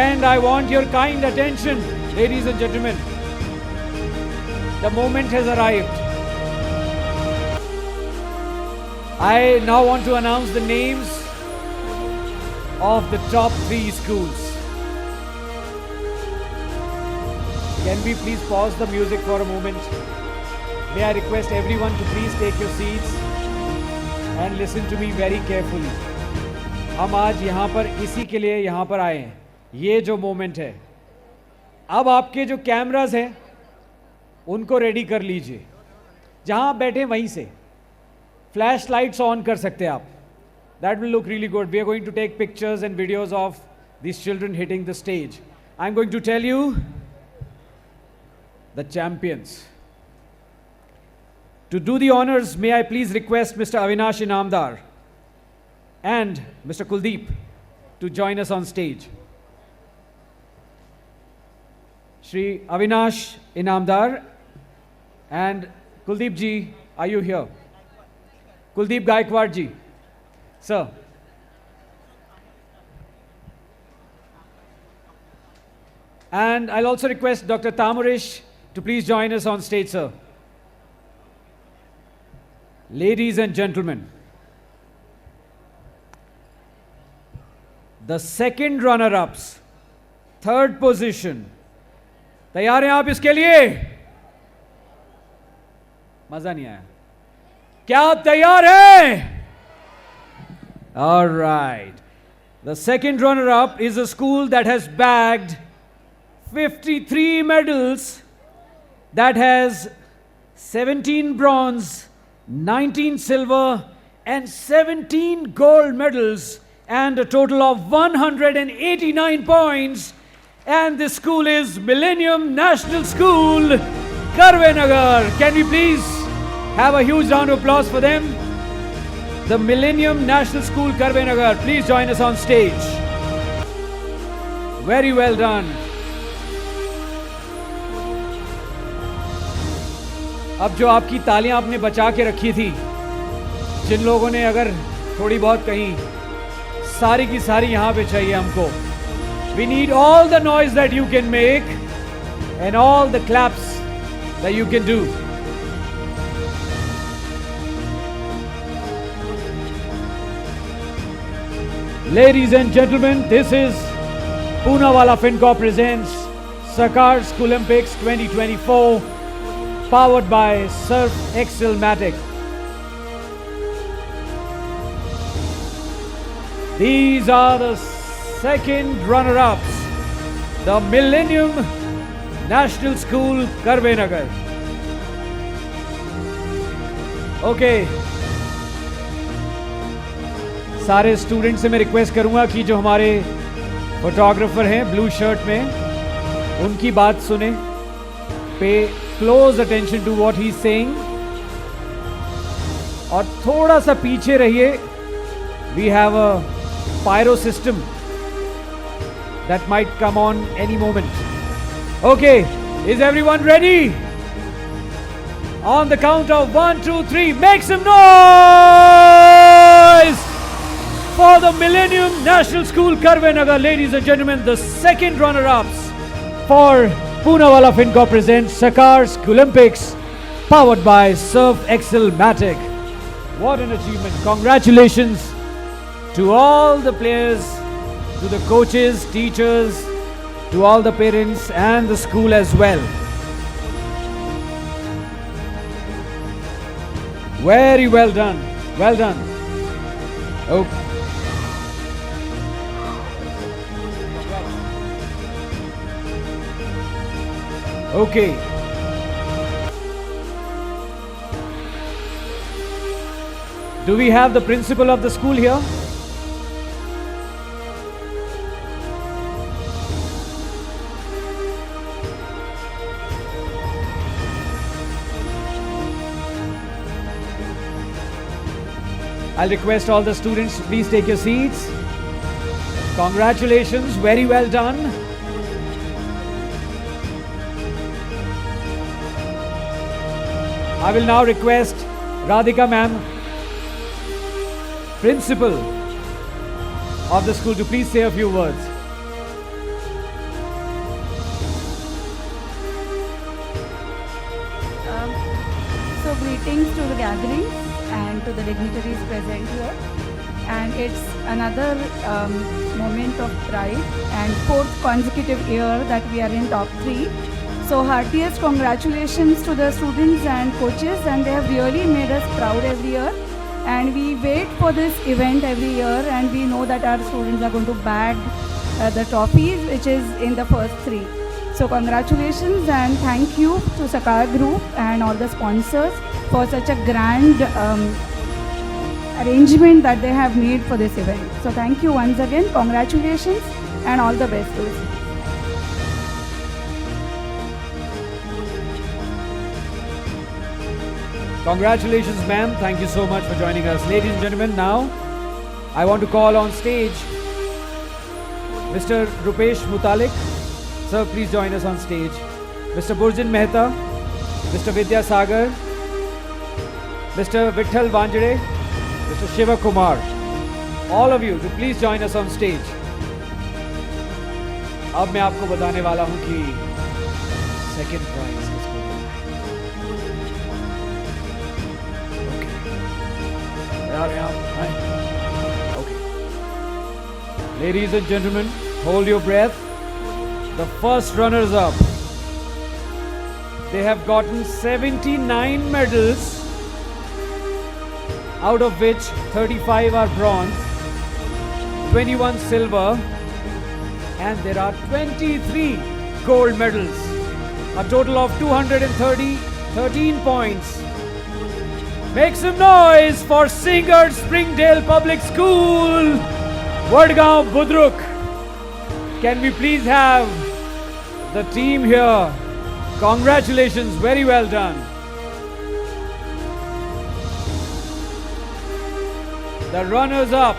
And I want your kind attention, ladies and gentlemen. The moment has arrived. I now want to announce the names of the top 3 schools. Can we please pause the music for a moment? May I request everyone to please take your seats and listen to me very carefully. हम आज यहाँ पर इसी के लिए यहाँ पर आए हैं. ये जो मोमेंट है, अब आपके जो कैमरास हैं उनको रेडी कर लीजिए. जहाँ आप बैठे वहीं से फ्लैश लाइट्स ऑन कर सकते हैं आप. That will look really good. We are going to take pictures and videos of these children hitting the stage. I'm going to tell you the champions. To do the honors, may I please request Mr. Avinash Inamdar and Mr. Kuldeep to join us on stage. Shri Avinash Inamdar and Kuldeep ji, are you here? Kuldeep Gaikwad ji, sir. And I'll also request Dr. Tamarish to please join us on stage, sir. Ladies and gentlemen, the second runner-ups, third position. तैयार हैं आप इसके लिए? मजा नहीं आया? क्या आप तैयार हैं? All right. The second runner-up is a school that has bagged 53 medals, that has 17 bronze, 19 silver, and 17 gold medals, and a total of 189 points. And this school is Millennium National School, Karvenagar. Can we please have a huge round of applause for them? The Millennium National School, Karvenagar. Please join us on stage. Very well done. अब जो आपकी तालियां आपने बचा के रखी थी, जिन लोगों ने अगर थोड़ी बहुत कहीं, सारी की सारी यहाँ पे चाहिए हमको. We need all the noise that you can make and all the claps that you can do. Ladies and gentlemen, this is Poonawalla FinCorp presents Sakar Schoolympics 2024, powered by Surf Excel-Matic. These are the second runner-ups, the Millennium National School, Karvenagar. Okay. सारे student से मैं request करूंगा कि जो हमारे photographer हैं blue shirt में, उनकी बात सुने. Pay close attention to what he is saying और थोड़ा सा पीछे रहिए. We have a pyro system that might come on any moment. Okay, is everyone ready? On the count of 1, 2, 3, make some noise for the Millennium National School, Karvenagar. Ladies and gentlemen, the second runner-ups for Poonawalla FinCorp presents Sakar Schoolympics, powered by Surf Excel-Matic. What an achievement. Congratulations to all the players, to the coaches, teachers, to all the parents and the school as well. Very well done. Well done. Okay. Okay. Do we have the principal of the school here? I'll request all the students to please take your seats. Congratulations, very well done. I will now request Radhika ma'am, principal of the school, to please say a few words. So greetings to the gathering and to the dignitaries present here, and it's another moment of pride and fourth consecutive year that we are in top 3. So heartiest congratulations to the students and coaches, and they have really made us proud every year, and we wait for this event every year, and we know that our students are going to bag the trophies which is in the first 3. So congratulations and thank you to Sakar Group and all the sponsors for such a grand arrangement that they have made for this event. So thank you once again, congratulations and all the best to you. Congratulations ma'am, thank you so much for joining us. Ladies and gentlemen, now I want to call on stage Mr. Rupesh Mutalik, Sir, please join us on stage. Mr. Burjan Mehta, Mr. Vidya Sagar, Mr. Vitthal Vanjade, Mr. Shiva Kumar. All of you to please join us on stage. अब मैं आपको बताने वाला हूं कि second prize किसको मिला है। Okay. Ladies and gentlemen, hold your breath. The first runners up. They have gotten 79 medals, out of which 35 are bronze, 21 silver, and there are 23 gold medals. A total of 13 points. Make some noise for Singhad Springdale Public School, Vadgaon Budruk. Can we please have the team here? Congratulations, very well done. The runners up.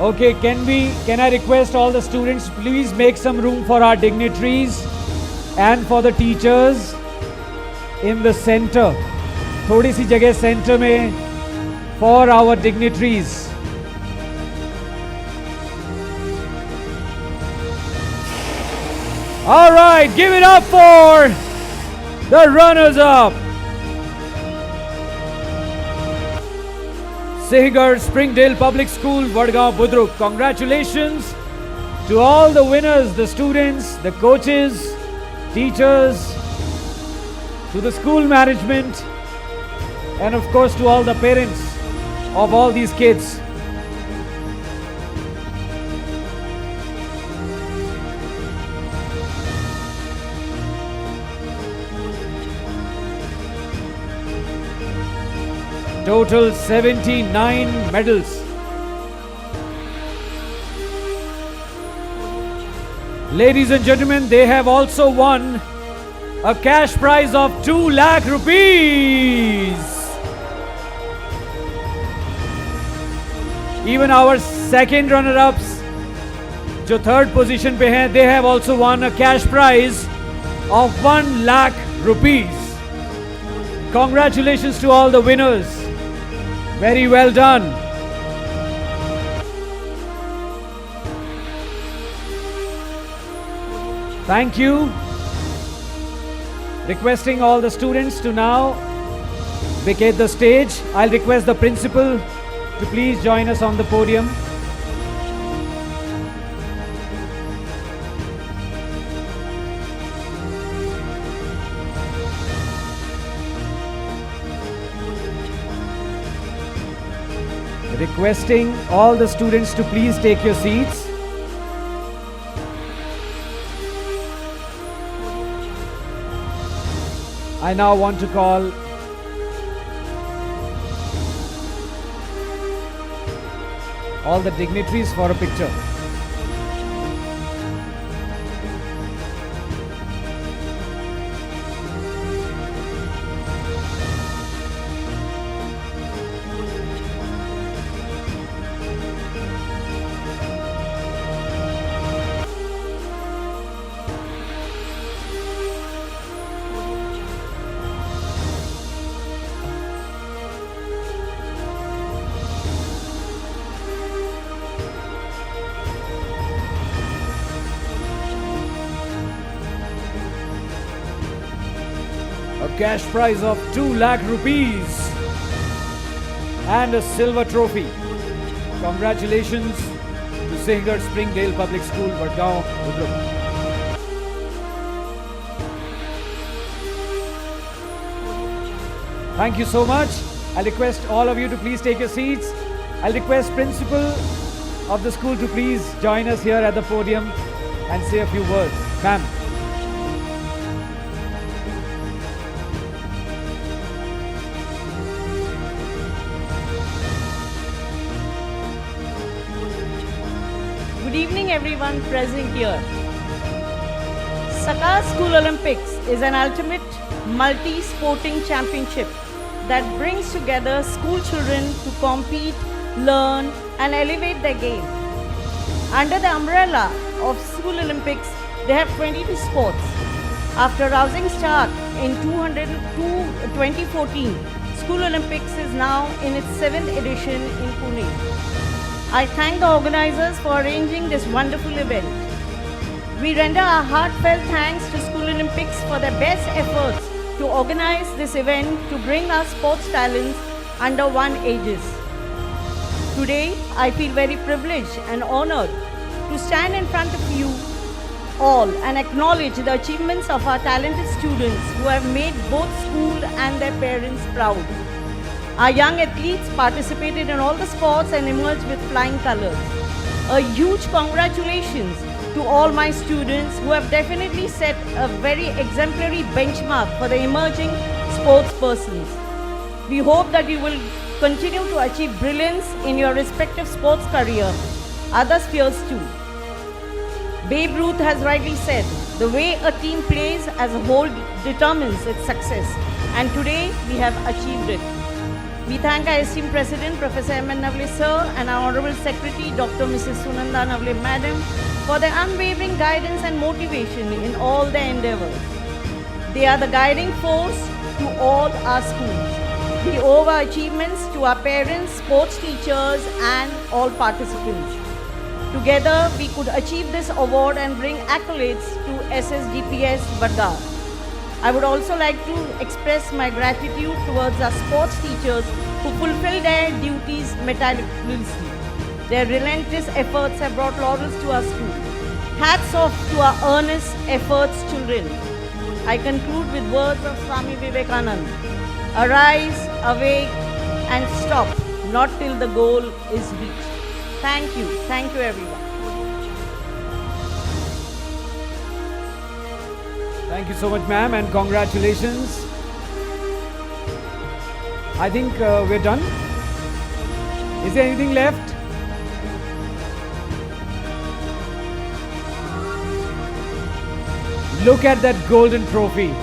Okay, can I request all the students please make some room for our dignitaries and for the teachers in the center. थोड़ी सी जगह center में for our dignitaries. All right, give it up for the runners up. Singhad Springdale Public School, Vadgaon Budruk. Congratulations to all the winners, the students, the coaches, teachers, to the school management, and of course to all the parents of all these kids. Total 79 medals. Ladies and gentlemen, they have also won a cash prize of 2 lakh rupees. Even our second runner-ups, जो third position पे हैं, they have also won a cash prize of 1 lakh rupees. Congratulations to all the winners. Very well done. Thank you. Requesting all the students to now vacate the stage. I'll request the principal to please join us on the podium. Requesting all the students to please take your seats. I now want to call all the dignitaries for a picture. A cash prize of 2 lakh rupees and a silver trophy. Congratulations to Sihagar Springdale Public School, Vadgaon, Budruk. Thank you so much. I'll request all of you to please take your seats. I'll request principal of the school to please join us here at the podium and say a few words. Ma'am. Good evening everyone present here. Sakar School Olympics is an ultimate multi-sporting championship that brings together school children to compete, learn and elevate their game. Under the umbrella of School Olympics, they have 22 sports. After a rousing start in 2014, School Olympics is now in its 7th edition in Pune. I thank the organizers for arranging this wonderful event. We render our heartfelt thanks to School Olympics for their best efforts to organize this event to bring our sports talents under one aegis. Today, I feel very privileged and honored to stand in front of you all and acknowledge the achievements of our talented students who have made both school and their parents proud. Our young athletes participated in all the sports and emerged with flying colors. A huge congratulations to all my students who have definitely set a very exemplary benchmark for the emerging sports persons. We hope that you will continue to achieve brilliance in your respective sports career, other spheres too. Babe Ruth has rightly said, the way a team plays as a whole determines its success, and today we have achieved it. We thank our esteemed President, Professor M. N. Navle Sir, and our Honorable Secretary, Dr. Mrs. Sunanda Navle Madam, for their unwavering guidance and motivation in all their endeavors. They are the guiding force to all our schools. We owe our achievements to our parents, sports teachers, and all participants. Together, we could achieve this award and bring accolades to SSDPS Vadgaon. I would also like to express my gratitude towards our sports teachers who fulfill their duties meticulously. Their relentless efforts have brought laurels to our school. Hats off to our earnest efforts, children. I conclude with words of Swami Vivekananda. Arise, awake, and stop, not till the goal is reached. Thank you everyone. Thank you so much, ma'am, and congratulations. I think we're done. Is there anything left? Look at that golden trophy.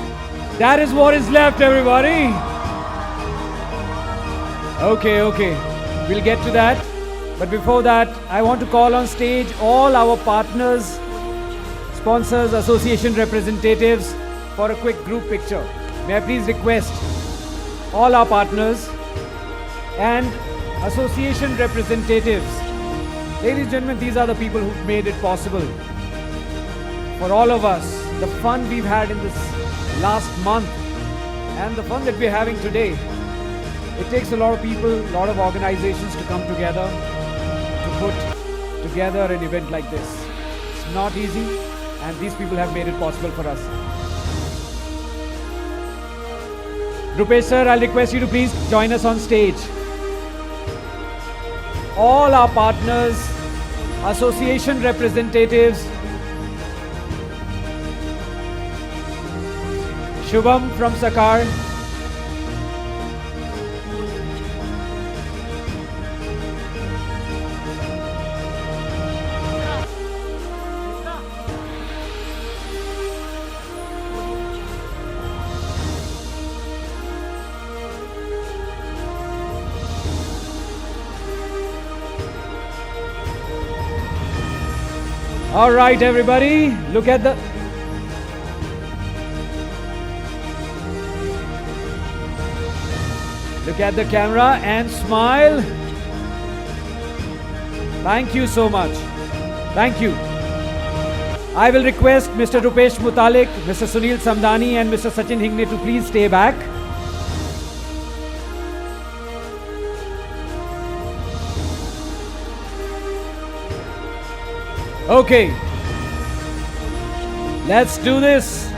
That is what is left, everybody. Okay. We'll get to that. But before that, I want to call on stage all our partners, sponsors, association representatives for a quick group picture. May I please request all our partners and association representatives. Ladies and gentlemen, these are the people who've made it possible for all of us. The fun we've had in this last month and the fun that we're having today. It takes a lot of people, a lot of organizations to come together to put together an event like this. It's not easy, and these people have made it possible for us. Rupesh sir, I'll request you to please join us on stage. All our partners, association representatives, Shubham from Sakar, all right, everybody, look at the camera and smile. Thank you so much. Thank you. I will request Mr. Rupesh Mutalik, Mr. Sunil Samdani and Mr. Sachin Hingne to please stay back. Okay. Let's do this.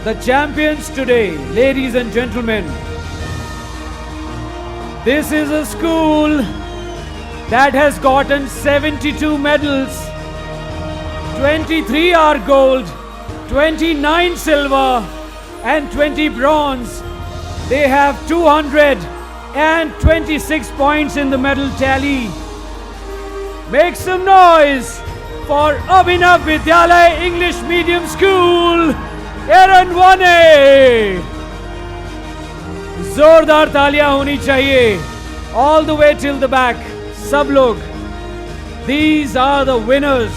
The champions today, ladies and gentlemen. This is a school that has gotten 72 medals. 23 are gold, 29 silver, and 20 bronze. They have 226 points in the medal tally. Make some noise for Abhinav Vidyalaya English Medium School, Eranwane. जोरदार तालियां होनी चाहिए. All the way till the back. सब लोग. These are the winners.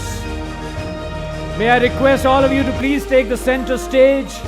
May I request all of you to please take the center stage.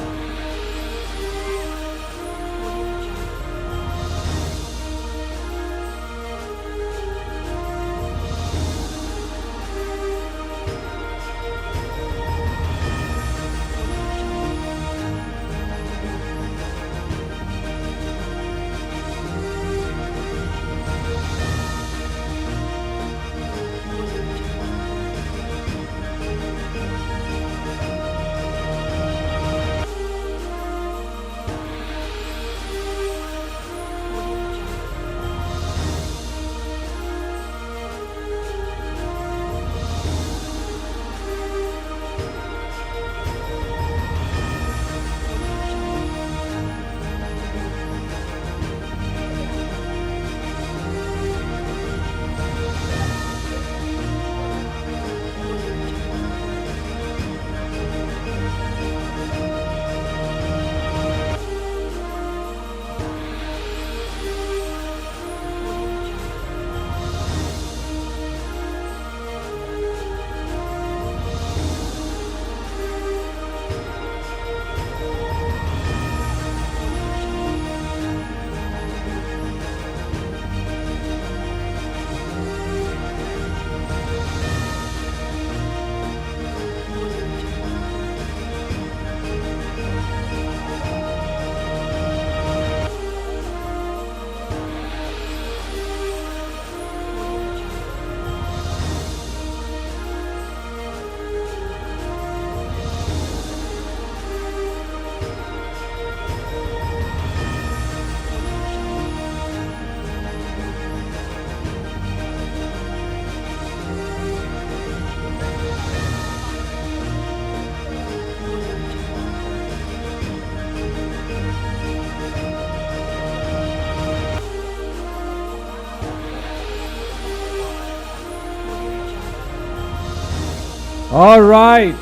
All right,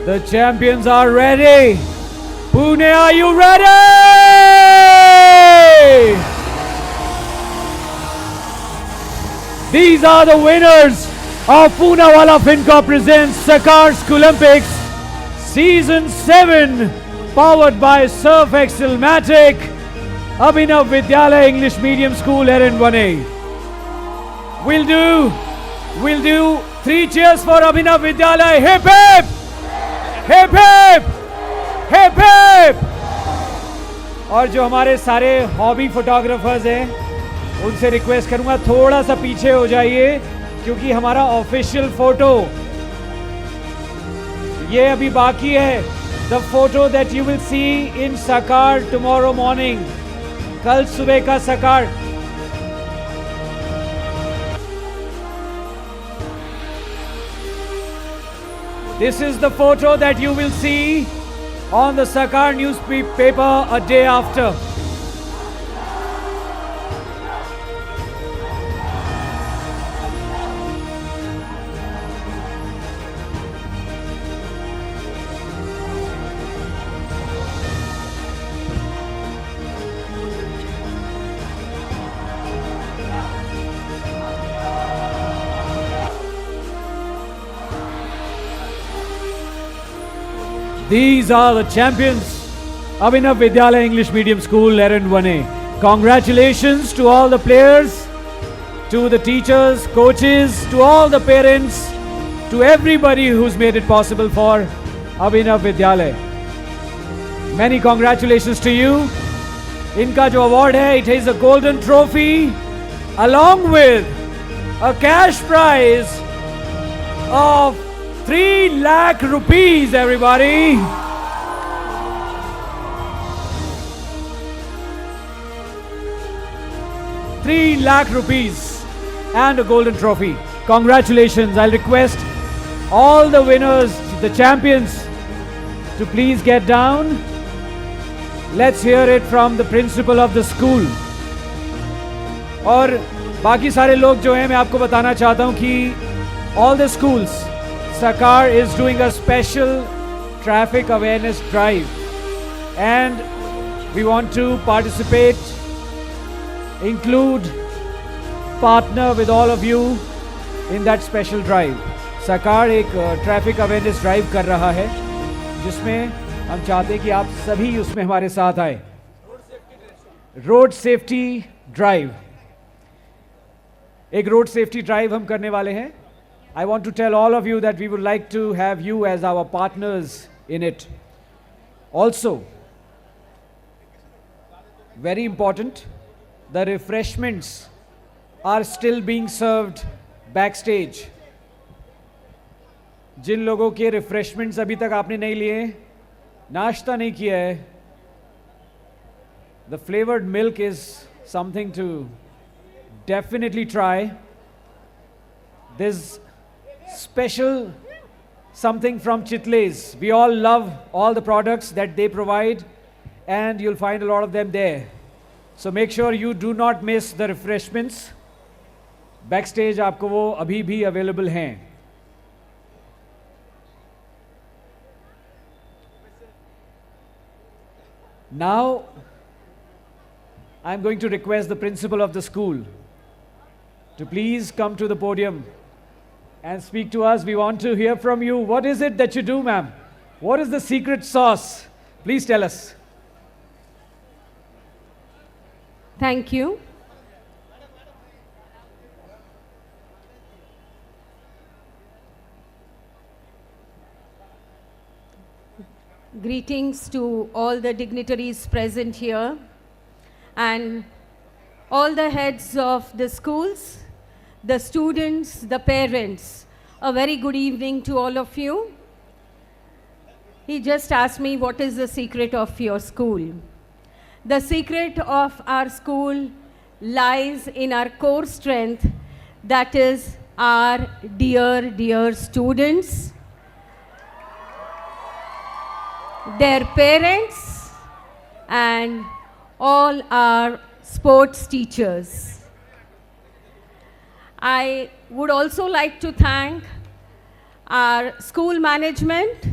the champions are ready. Pune, are you ready? These are the winners of Poonawalla Fincorp presents Sakar Schoolympics Season 7, powered by Surf Excelmatic, Abhinav Vidyalaya English Medium School, Eranwane. We'll do 3 cheers for Abhinav Vidyalaya. Hip hip! Hip hip! Hip hip! और जो हमारे सारे hobby photographers हैं उनसे request करूंगा थोड़ा सा पीछे हो जाइए क्योंकि हमारा ऑफिशियल फोटो ये अभी बाकी है. The photo that you will see in Sakal tomorrow morning, कल सुबह का सकार. This is the photo that you will see on the Sakar newspaper a day after. These are the champions, Abhinav Vidyalaya English Medium School, Eranwane. Congratulations to all the players, to the teachers, coaches, to all the parents, to everybody who's made it possible for Abhinav Vidyalaya. Many congratulations to you. इनका जो award है, it is a golden trophy along with a cash prize of 3 lakh rupees, everybody. ₹3 lakh and a golden trophy. Congratulations. I'll request all the winners, the champions, to please get down. Let's hear it from the principal of the school. और बाकी सारे लोग जो हैं, मैं आपको बताना चाहता हूं कि all the schools, Sakar is doing a special traffic awareness drive, and we want to participate, include, partner with all of you in that special drive. Sakar एक traffic awareness drive कर रहा है, जिसमें हम चाहते हैं कि आप सभी उसमें हमारे साथ आए. रोड सेफ्टी ड्राइव, एक रोड सेफ्टी ड्राइव हम करने वाले हैं. I want to tell all of you that we would like to have you as our partners in it. Also, very important, the refreshments are still being served backstage. जिन लोगों के refreshments अभी तक आपने नहीं लिए, नाश्ता नहीं किया है, the flavored milk is something to definitely try. There's special something from Chitle's. We all love all the products that they provide, and you'll find a lot of them there. So make sure you do not miss the refreshments. Backstage आपको वो अभी भी available हैं. Now, I'm going to request the principal of the school to please come to the podium and speak to us. We want to hear from you. What is it that you do, ma'am? What is the secret sauce? Please tell us. Thank you. Greetings to all the dignitaries present here and all the heads of the schools, the students, the parents. A very good evening to all of you. He just asked me, what is the secret of your school? The secret of our school lies in our core strength, that is our dear, dear students, their parents, and all our sports teachers. I would also like to thank our school management,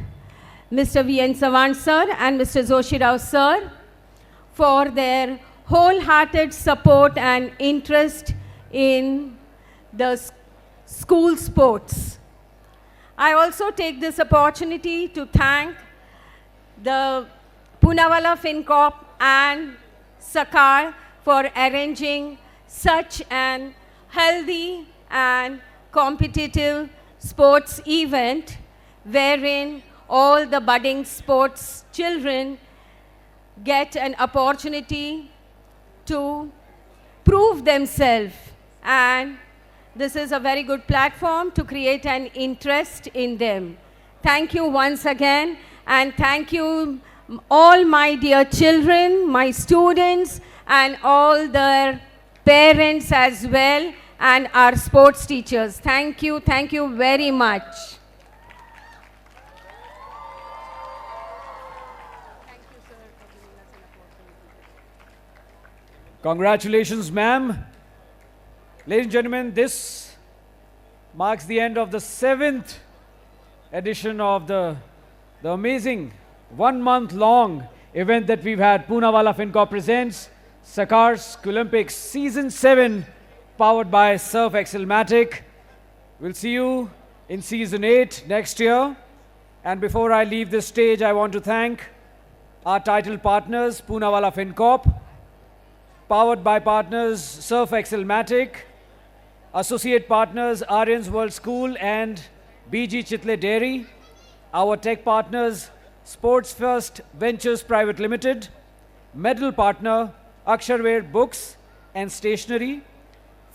Mr. V.N. Savant sir and Mr. Joshi Rao sir, for their wholehearted support and interest in the school sports. I also take this opportunity to thank the Poonawalla FinCorp and Sakar for arranging such an healthy and competitive sports event wherein all the budding sports children get an opportunity to prove themselves, and this is a very good platform to create an interest in them. Thank you once again, and thank you all my dear children, my students, and all their parents as well, and our sports teachers. Thank you very much. Congratulations, ma'am. Ladies and gentlemen, this marks the end of the 7th edition of the amazing 1-month-long event that we've had. Poonawalla FinCorp presents Sakar Schoolympics Season 7, powered by Surf Excelmatic. We'll see you in Season 8 next year. And before I leave this stage, I want to thank our title partners, Poonawalla FinCorp, powered by partners Surf Excelmatic, associate partners Aryans World School and BG Chitle Dairy, our tech partners Sports First Ventures Private Limited, medal partner Aksharware Books and Stationery,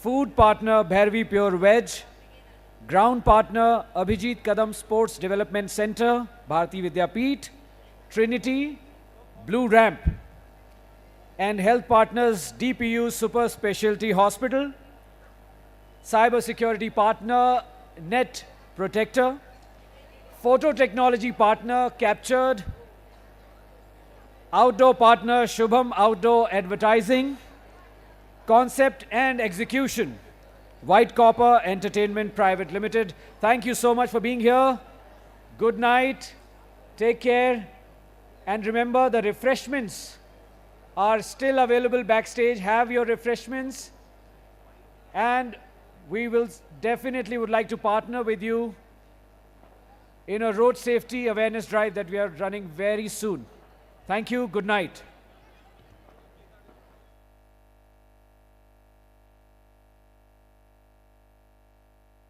Food partner Bhairavi Pure Veg. Ground partner Abhijit Kadam Sports Development Center, Bharati Vidyapeeth. Trinity, Blue Ramp. And health partners DPU Super Specialty Hospital. Cyber security partner Net Protector. Photo technology partner Captured. Outdoor partner Shubham Outdoor Advertising. Concept and execution White Copper Entertainment Private Limited. Thank you so much for being here. Good night. Take care. And remember, the refreshments are still available backstage. Have your refreshments. And we will definitely would like to partner with you in a road safety awareness drive that we are running very soon. Thank you. Good night.